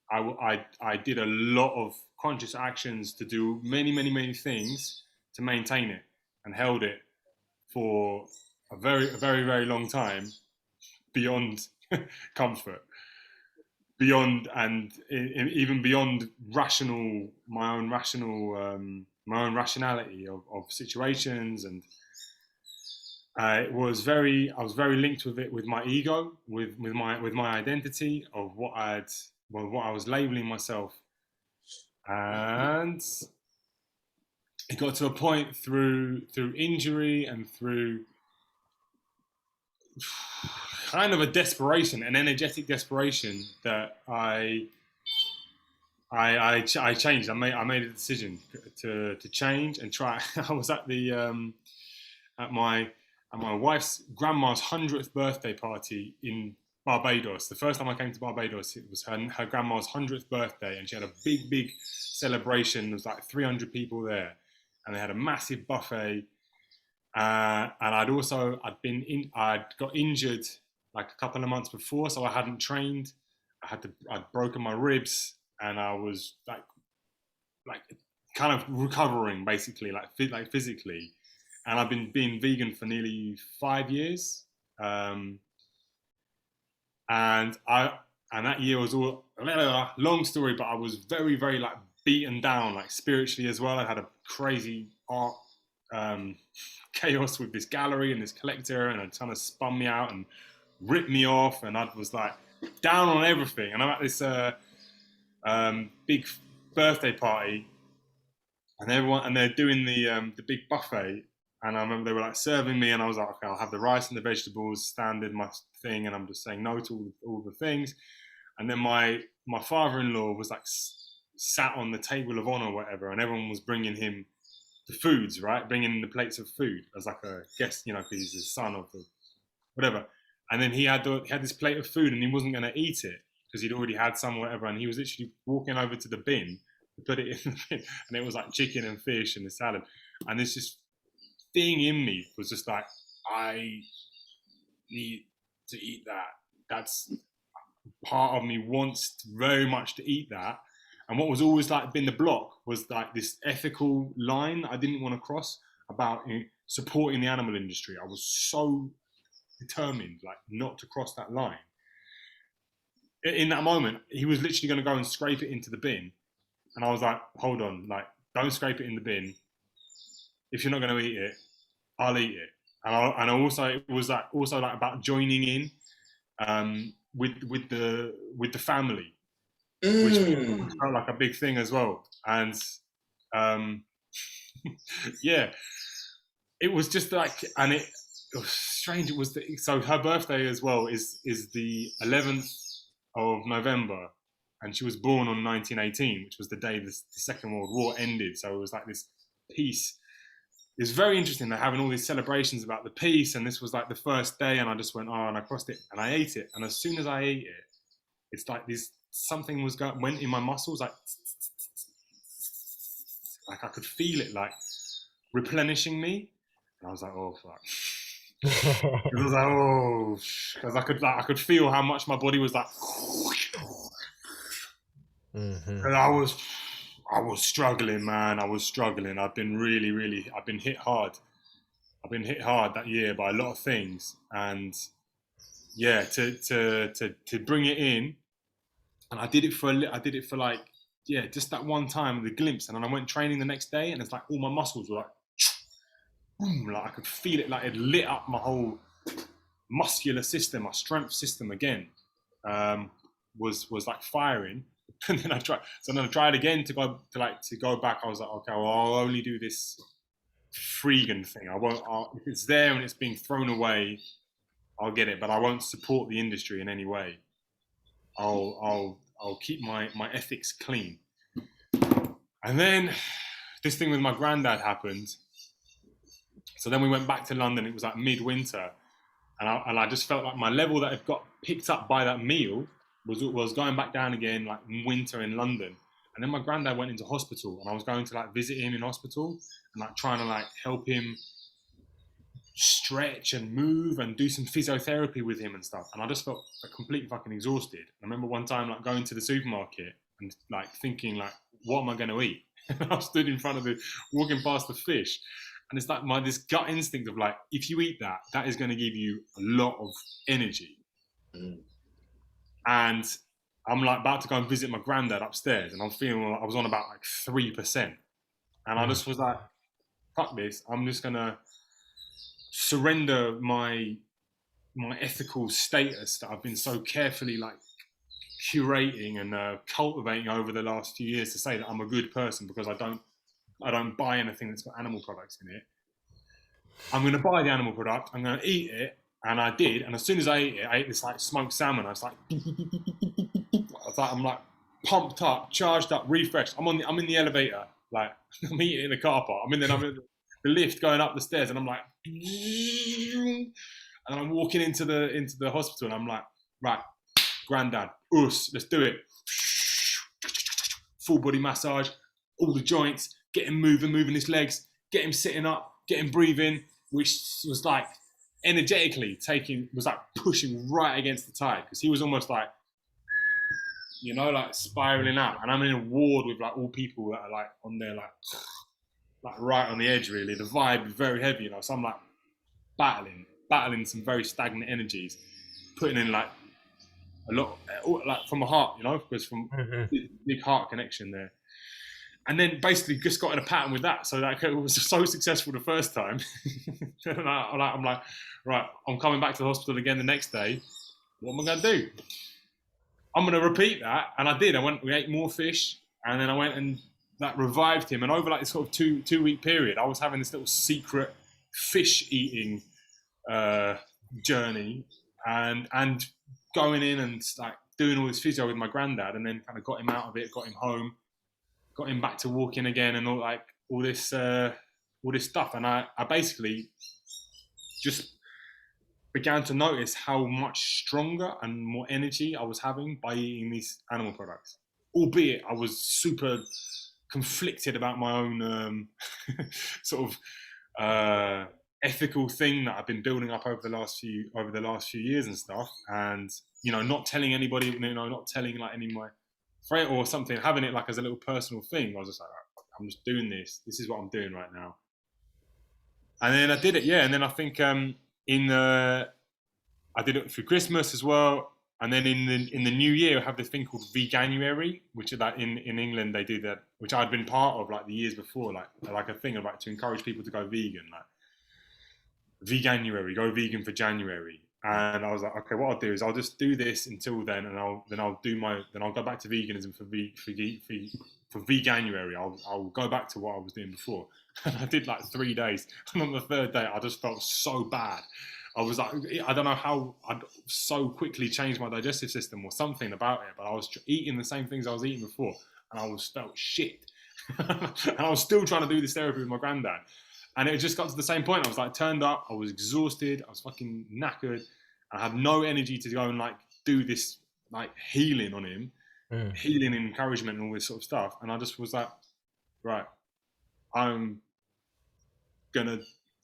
I did a lot of conscious actions to do many things to maintain it, and held it for a very very long time beyond comfort. beyond and even beyond my own rationality of situations, and I was very linked with it, with my ego, with my identity of what I was labeling myself, and it got to a point through injury and through kind of a desperation, an energetic desperation, that I changed. I made a decision to change and try. I was at my wife's grandma's 100th birthday party in Barbados. The first time I came to Barbados, it was her grandma's 100th birthday, and she had a big celebration. There was like 300 people there, and they had a massive buffet. And I'd got injured like a couple of months before, so I hadn't trained. I'd broken my ribs, and I was like kind of recovering, basically, like physically. And I've been being vegan for nearly 5 years. And that year was all long story, but I was very, very like beaten down, like spiritually as well. I had a crazy art chaos with this gallery and this collector, and it kind of spun me out and ripped me off, and I was like down on everything. And I'm at this big birthday party, and they're doing the big buffet, and I remember they were like serving me, and I was like, okay, I'll have the rice and the vegetables, standard, my thing, and I'm just saying no to all the things. And then my father-in-law was like sat on the table of honor or whatever, and everyone was bringing him the foods, right? Bringing the plates of food as like a guest, because he's the son of the whatever. And then he had this plate of food, and he wasn't going to eat it because he'd already had some or whatever. And he was literally walking over to the bin to put it in the bin, and it was like chicken and fish and the salad. And this just thing in me was just like, I need to eat that. That's part of me wants very much to eat that. And what was always like been the block was like this ethical line I didn't want to cross about supporting the animal industry. I was so determined like not to cross that line. In that moment, he was literally going to go and scrape it into the bin, and I was like, hold on, like don't scrape it in the bin. If you're not going to eat it, I'll eat it. And also it was like about joining in with the family, which felt like a big thing as well. And yeah, it was just like, and it was strange. It was so her birthday as well is the 11th of November, and she was born on 1918, which was the day the Second World War ended. So it was like this peace. It's very interesting. They're having all these celebrations about the peace, and this was like the first day, and I just went, and I crossed it, and I ate it. And as soon as I ate it, it's like this, something went in my muscles, like I could feel it like replenishing me, and I was like, oh fuck. I was like, oh, because I could feel how much my body was like, and I was struggling, man. I was struggling. I've been hit hard. I've been hit hard that year by a lot of things, and yeah, to bring it in, and I did it for like, yeah, just that one time, the glimpse, and then I went training the next day, and it's like all my muscles were like, boom, like I could feel it, like it lit up my whole muscular system, my strength system again, was like firing. And then I tried again to go back. I was like, okay, well, I'll only do this freegan thing. If it's there and it's being thrown away, I'll get it, but I won't support the industry in any way. I'll keep my ethics clean. And then this thing with my granddad happened. So then we went back to London. It was like midwinter, and I just felt like my level that had got picked up by that meal was going back down again, like winter in London. And then my granddad went into hospital, and I was going to like visit him in hospital and like trying to like help him stretch and move and do some physiotherapy with him and stuff. And I just felt like completely fucking exhausted. I remember one time like going to the supermarket and like thinking like, what am I going to eat? I stood in front of walking past the fish. And it's like this gut instinct of like, if you eat that is going to give you a lot of energy. And I'm like about to go and visit my granddad upstairs, and I'm feeling like I was on about like 3%, and I just was like, fuck this, I'm just gonna surrender my ethical status that I've been so carefully like curating and cultivating over the last few years to say that I'm a good person because I don't buy anything that's got animal products in it. I'm going to buy the animal product, I'm going to eat it, and I did. And as soon as I ate this like smoked salmon. I was like, I'm like pumped up, charged up, refreshed. I'm in the elevator, like I'm eating in the car park. I'm in the lift going up the stairs, and I'm like, and I'm walking into the hospital, and I'm like, right, granddad, let's do it. Full body massage, all the joints, get him moving his legs, get him sitting up, get him breathing, which was like energetically was like pushing right against the tide, because he was almost like, you know, like spiraling out. And I'm in a ward with like all people that are like on there, like right on the edge, really. The vibe is very heavy, you know. So I'm like battling some very stagnant energies, putting in like a lot, like from my heart, you know, because from big heart connection there. And then basically just got in a pattern with that. So that it was so successful the first time. And I'm like, right, I'm coming back to the hospital again the next day. What am I going to do? I'm going to repeat that. And I did. We ate more fish, and then I went and that revived him. And over like this sort of two week period, I was having this little secret fish eating journey, and going in and like doing all this physio with my granddad, and then kind of got him out of it, got him home, got him back to walking again, and all this stuff. And I basically just began to notice how much stronger and more energy I was having by eating these animal products. Albeit I was super conflicted about my own sort of ethical thing that I've been building up over the last few years and stuff, and you know, not telling anybody, you know, not telling like any of my friends or something, having it like as a little personal thing. I was just like, I'm just doing this. This is what I'm doing right now. And then I did it, yeah. And then I think I did it through Christmas as well. And then in the new year, I have this thing called Veganuary, which is like in England they do that, which I'd been part of like the years before, like a thing about to encourage people to go vegan, like Veganuary, go vegan for January. And I was like, okay, what I'll do is I'll just do this until then, and I'll go back to veganism for Veganuary. I'll go back to what I was doing before. And I did like 3 days, and on the third day, I just felt so bad. I was like, I don't know how I'd so quickly changed my digestive system or something about it, but I was eating the same things I was eating before, and I felt shit. And I was still trying to do this therapy with my granddad. And it just got to the same point. I was like turned up, I was exhausted, I was fucking knackered. I had no energy to go and like do this like healing on him, healing and encouragement and all this sort of stuff. And I just was like, right, I'm gonna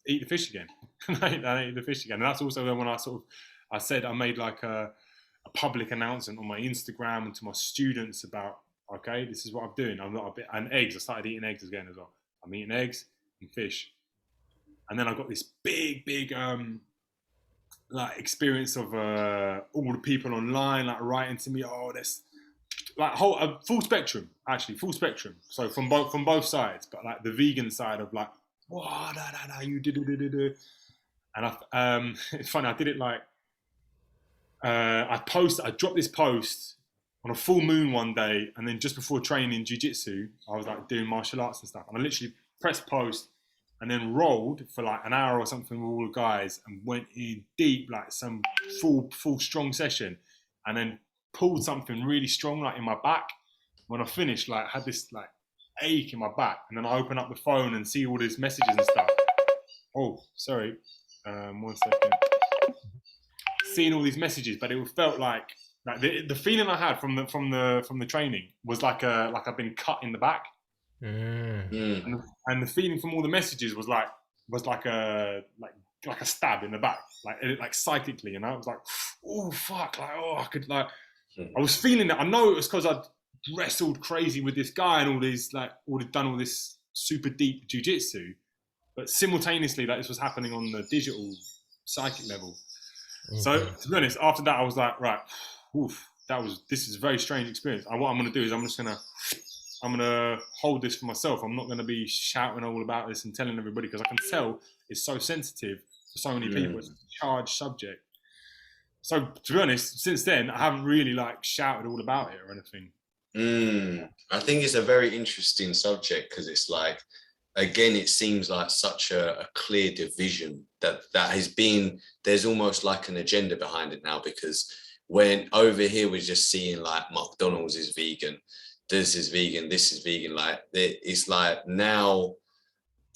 eat the fish again. I ate the fish again. And that's also when I said I made like a public announcement on my Instagram and to my students about, okay, this is what I'm doing. I'm not a bit, and eggs. I started eating eggs again as well. I'm eating eggs and fish. And then I got this big like experience of all the people online like writing to me, oh, there's like full spectrum. So from both sides, but like the vegan side of like, whoa, no, you did. And it's funny, I did it like I dropped this post on a full moon one day, and then just before training jiu-jitsu, I was like doing martial arts and stuff, and I literally pressed post and then rolled for like an hour or something with all the guys and went in deep, like some full strong session, and then pulled something really strong like in my back. When I finished, like had this like ache in my back, and then I open up the phone and see all these messages and stuff. Oh, sorry, 1 second. Seeing all these messages, but it felt like the feeling I had from the training was like I've been cut in the back. And the feeling from all the messages was like a stab in the back, like psychically, you know. It was like, oh fuck, like, oh, I could, like, I was feeling that. I know it was because I'd wrestled crazy with this guy and done all this super deep jiu-jitsu, but simultaneously that this was happening on the digital psychic level. So to be honest, after that I was like, right, oof, this is a very strange experience. And what I'm going to do is I'm gonna hold this for myself. I'm not going to be shouting all about this and telling everybody, because I can tell it's so sensitive for so many people. It's a charged subject. So to be honest, since then I haven't really like shouted all about it or anything. I think it's a very interesting subject, because it's like, again, it seems like such a clear division that has been, there's almost like an agenda behind it now, because when over here we're just seeing like McDonald's is vegan, this is vegan, like it's like now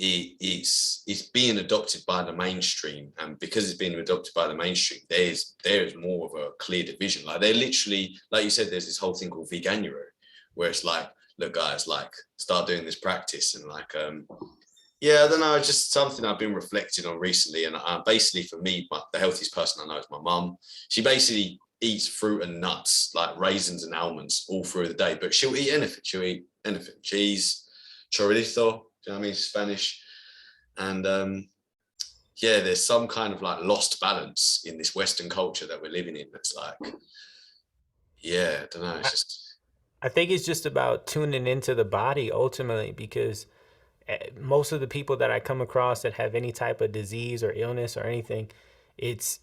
it's being adopted by the mainstream, and because it's being adopted by the mainstream, there's more of a clear division. Like they're literally, like you said, there's this whole thing called veganuary, where it's like, look guys, like start doing this practice, and like yeah, I don't know, it's just something I've been reflecting on recently. And basically for me, the healthiest person I know is my mum. She basically eats fruit and nuts, like raisins and almonds, all through the day, but she'll eat anything. Cheese, chorizo, do you know what I mean, Spanish. And yeah, there's some kind of like lost balance in this Western culture that we're living in. That's like, yeah, I don't know, it's just, I think it's just about tuning into the body ultimately, because most of the people that I come across that have any type of disease or illness or anything, it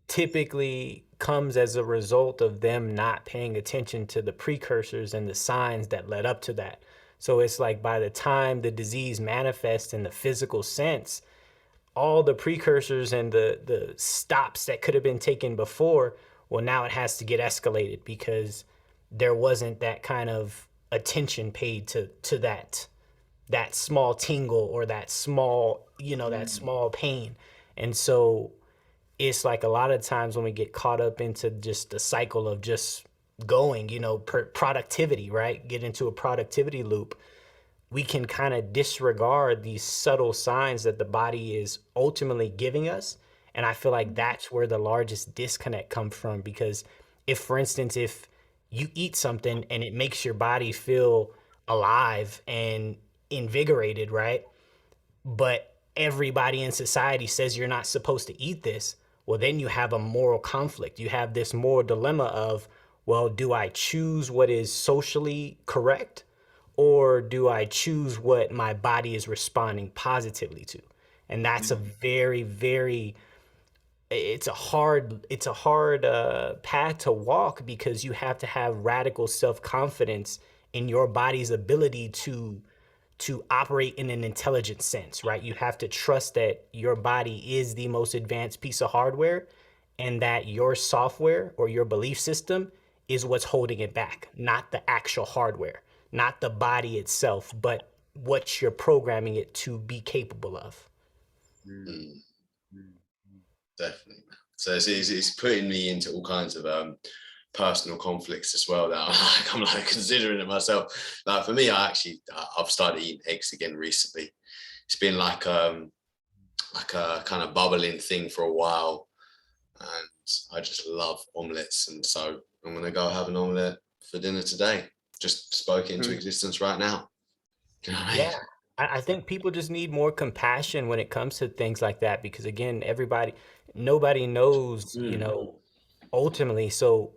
typically comes as a result of them not paying attention to the precursors and the signs that led up to that. So it's like by the time the disease manifests in the physical sense, all the precursors and the stops that could have been taken before, well, now it has to get escalated because there wasn't that kind of attention paid to that small tingle or that small, that small pain. And so it's like a lot of times when we get caught up into just the cycle of just going, productivity, right? Get into a productivity loop, we can kind of disregard these subtle signs that the body is ultimately giving us. And I feel like that's where the largest disconnect comes from, because for instance, if you eat something and it makes your body feel alive and invigorated, right? But everybody in society says you're not supposed to eat this. Well, then you have a moral conflict. You have this moral dilemma of, well, do I choose what is socially correct, or do I choose what my body is responding positively to? And that's a very, very, it's a hard path to walk, because you have to have radical self-confidence in your body's ability to operate in an intelligent sense, right? You have to trust that your body is the most advanced piece of hardware, and that your software or your belief system is what's holding it back, not the actual hardware, not the body itself, but what you're programming it to be capable of. Definitely. So it's putting me into all kinds of personal conflicts as well, that I'm like considering it myself. Like for me, I've started eating eggs again recently. It's been like a kind of bubbling thing for a while, and I just love omelets, and so I'm gonna go have an omelet for dinner today. Just spoke into existence right now. You know what I mean? Yeah, I think people just need more compassion when it comes to things like that, because again, nobody knows, ultimately. So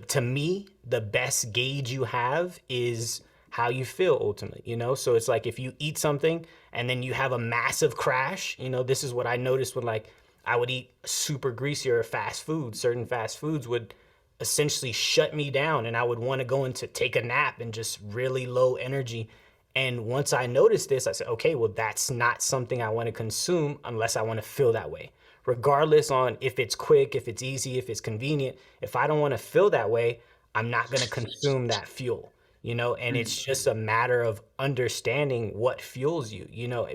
to me, the best gauge you have is how you feel ultimately, So it's like if you eat something and then you have a massive crash, this is what I noticed when like I would eat super greasy or fast food. Certain fast foods would essentially shut me down, and I would want to go into take a nap and just really low energy. And once I noticed this, I said, okay, well, that's not something I want to consume unless I want to feel that way. Regardless on if it's quick, if it's easy, if it's convenient, if I don't want to feel that way, I'm not going to consume that fuel, and it's just a matter of understanding what fuels you,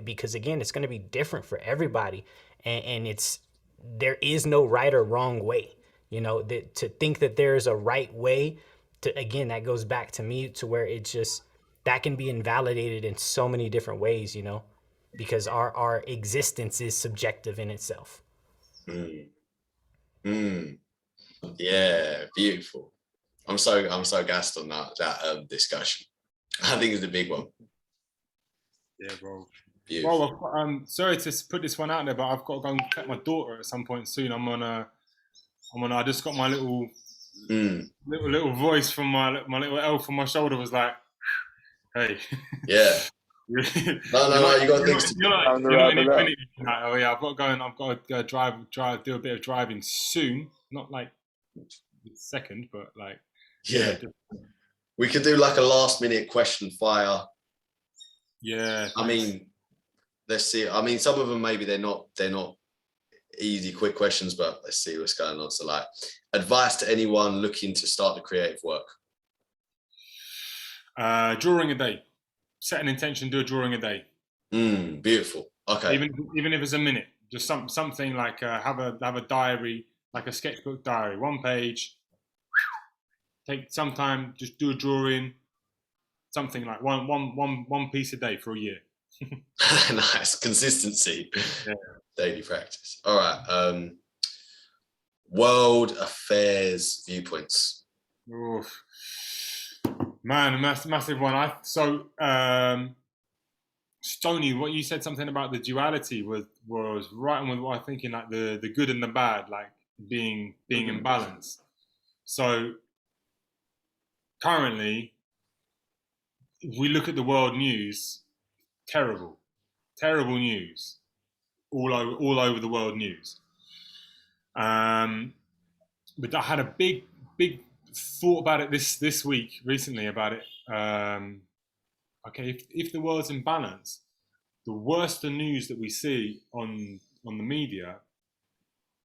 because again, it's going to be different for everybody. And there is no right or wrong way, to think that there is a right way again, that goes back to me to where it's just, that can be invalidated in so many different ways, because our existence is subjective in itself. Yeah, beautiful. I'm so gassed on that discussion. I think it's the big one. Yeah, bro. Beautiful. Well, sorry to put this one out there, but I've got to go and collect my daughter at some point soon. I just got my little little voice from my little elf on my shoulder was like, "Hey, Yeah. No, you got things to do. You're not in infinity. Like, oh yeah, I've got to go and I've got to drive, do a bit of driving soon. Not like second, but like yeah. We could do like a last minute question fire. Yeah. I mean, let's see. I mean, some of them maybe they're not easy, quick questions, but let's see what's going on. So, like, advice to anyone looking to start the creative work. Drawing a day. Set an intention. Do a drawing a day. Beautiful. Okay. Even if it's a minute, just something like have a diary, like a sketchbook diary, 1 page. Take some time, just do a drawing, something like one piece a day for a year. Nice consistency. Yeah. Daily practice. All right. World affairs viewpoints. Oof. Man, massive one. Stoney, what you said something about the duality was right on with what I'm thinking, like the good and the bad, like being in balance. So currently, if we look at the world news, terrible news, all over the world news. But I had a big thought about it this week recently about it. Okay, if the world's in balance, the worse the news that we see on the media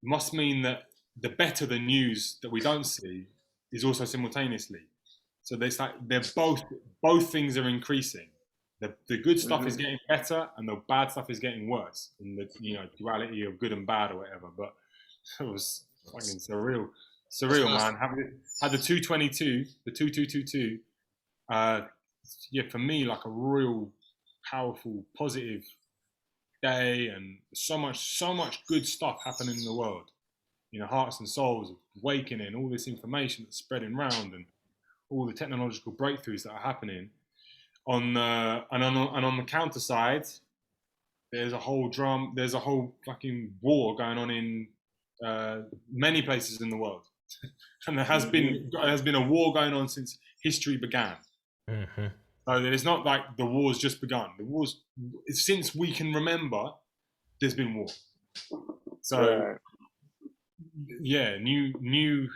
must mean that the better the news that we don't see is also simultaneously. So there's like they're both things are increasing. The good stuff is getting better, and the bad stuff is getting worse in the duality of good and bad or whatever. But it was fucking surreal, man. Had the 222, the 2222. Yeah, for me, like a real powerful, positive day, and so much good stuff happening in the world. Hearts and souls awakening, all this information that's spreading around, and all the technological breakthroughs that are happening. On the counter side, there's a whole fucking war going on in many places in the world, and there has been a war going on since history began. Mm-hmm. So it's not like the war's just begun. The war's since we can remember, there's been war. So yeah, new.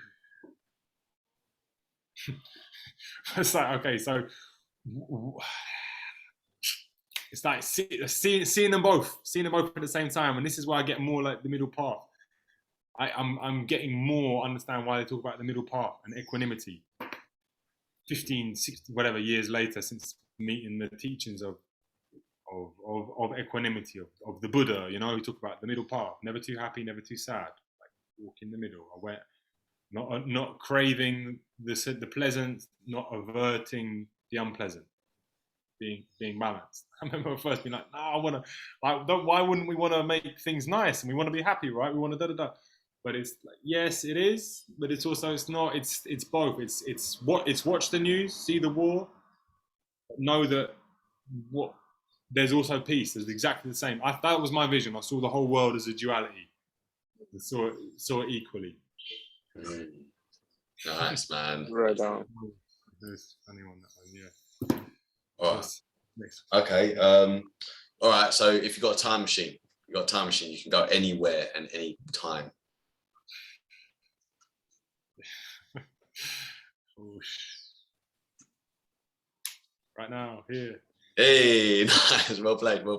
It's like, okay, so it's like seeing them both at the same time, and this is why I get more like the middle path. I'm getting more understand why they talk about the middle path and equanimity. 15, 60, whatever years later since meeting the teachings of equanimity of the Buddha, who talk about the middle path, never too happy, never too sad, like walk in the middle, aware, not craving the pleasant, not averting the unpleasant, being balanced. I remember first being like, no, I want to, why wouldn't we want to make things nice and we want to be happy, right? We want to da-da-da. But it's like, yes, it is, but it's also, it's not, it's both. It's watch the news, see the war, know that there's also peace. There's exactly the same. That was my vision. I saw the whole world as a duality. I saw it equally. Nice, man. Right on. There's funny on that one, yeah. All right. Okay. All right. So if you've got a time machine, you can go anywhere and any time. Right now, here. Hey, nice. Well played. You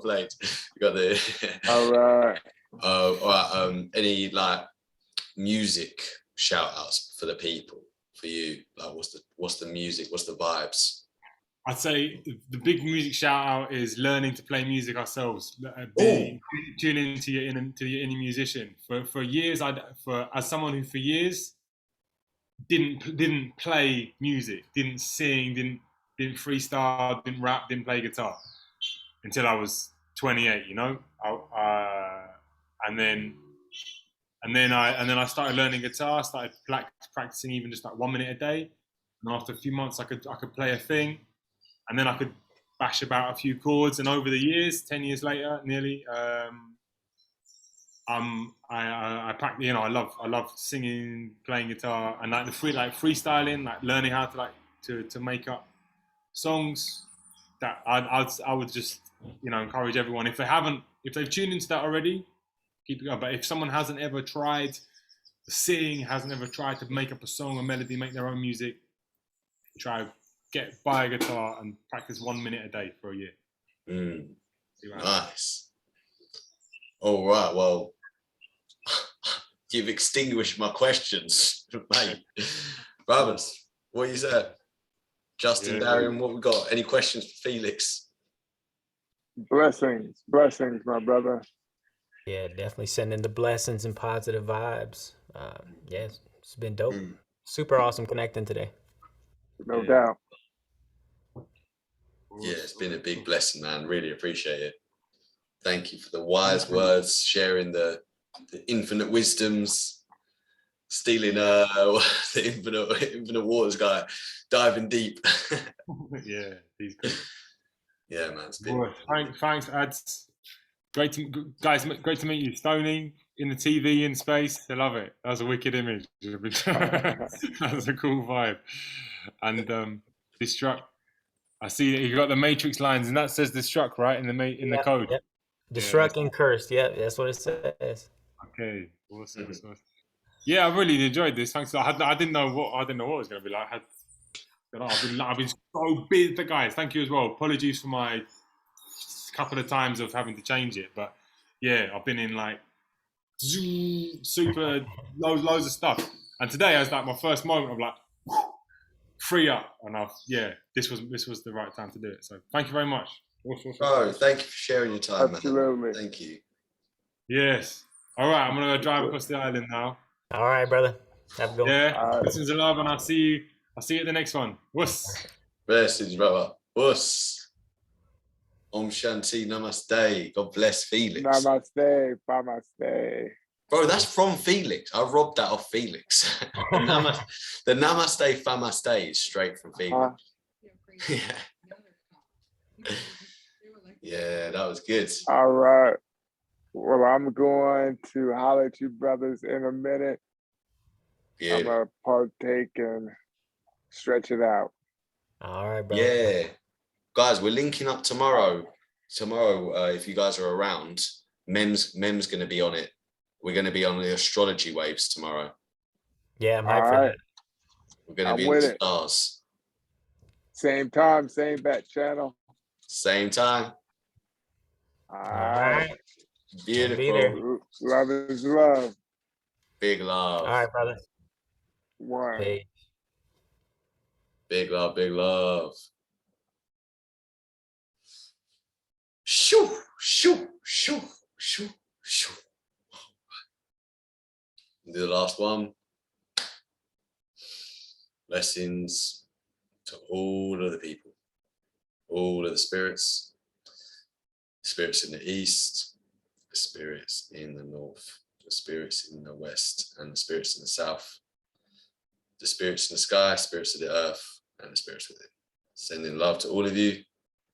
got the. All right. All right. Any like music shout outs for the people, for you? Like, what's the music? What's the vibes? I'd say the big music shout out is learning to play music ourselves. Tune into your inner musician. For years, as someone who for years didn't play music, didn't sing, didn't freestyle, didn't rap, didn't play guitar until I was 28. And then I started learning guitar. Started practicing even just like 1 minute a day. And after a few months, I could play a thing, and then I could bash about a few chords. And over the years, 10 years later, nearly, I practice. You know, I love singing, playing guitar, and like freestyling, like learning how to to make up songs. That I would just, you know, encourage everyone, if they've tuned into that already, keep it going. But if someone hasn't ever tried to sing, hasn't ever tried to make up a song, a melody, make their own music, buy a guitar and practice 1 minute a day for a year. Nice. All right, well, you've extinguished my questions, mate. Brothers, what you said? Justin, Darian, what we got? Any questions for Felix? Blessings, my brother. Yeah, definitely sending the blessings and positive vibes. Yeah, it's been dope. Super awesome connecting today. No doubt. Yeah, it's been a big blessing, man. Really appreciate it. Thank you for the wise words, sharing the infinite wisdoms, stealing the infinite waters guy, diving deep. Yeah, he's good. Yeah, man. It's been Thanks, Ads. Great to meet you, Stoney, in the TV in space. I love it. That was a wicked image. That was a cool vibe. And Destruct. I see that you got the Matrix lines, and that says Destruct, right, in the code. Yep. Destruct and cursed. Yeah, that's what it says. Okay, awesome. Yeah, I really enjoyed this. Thanks. I didn't know what it was going to be like. I've been so busy, guys. Thank you as well. Apologies for my couple of times of having to change it, but yeah, I've been in like super loads of stuff. And today I was like my first moment of like free up, and this was the right time to do it. So thank you very much. Bro, thank you for sharing your time, Absolutely. man. Thank you. Yes. All right, I'm gonna go drive across the island now. All right, brother. Have a good one. Yeah. Blessings of love, and I'll see you at the next one. Wuss. Blessings, brother. Wuss. Om Shanti, Namaste. God bless Felix. Namaste. Bro, that's from Felix. I robbed that off Felix. The Namaste, Famaste is straight from Felix. Yeah, that was good. All right. Well, I'm going to holler at you brothers in a minute. Yeah. I'm going to partake and stretch it out. All right, brother. Yeah. Guys, we're linking up tomorrow. If you guys are around, Mem's going to be on it. We're going to be on the astrology waves tomorrow. Yeah, I'm hyped for that. We're going to be in the stars. Same time, same bat channel. Same time. All right. Beautiful. Love is love. Big love. All right, brother. One. Hey. Big love, big love. Shoo, shoo, shoo, shoo, shoo. Do the last one. Blessings to all of the people, all of the spirits in the east, the spirits in the north, the spirits in the west, and the spirits in the south, the spirits in the sky, spirits of the earth, and the spirits within. Sending love to all of you.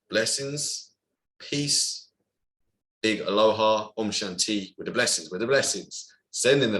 Blessings, peace, big aloha, om shanti, with the blessings, Sending the love.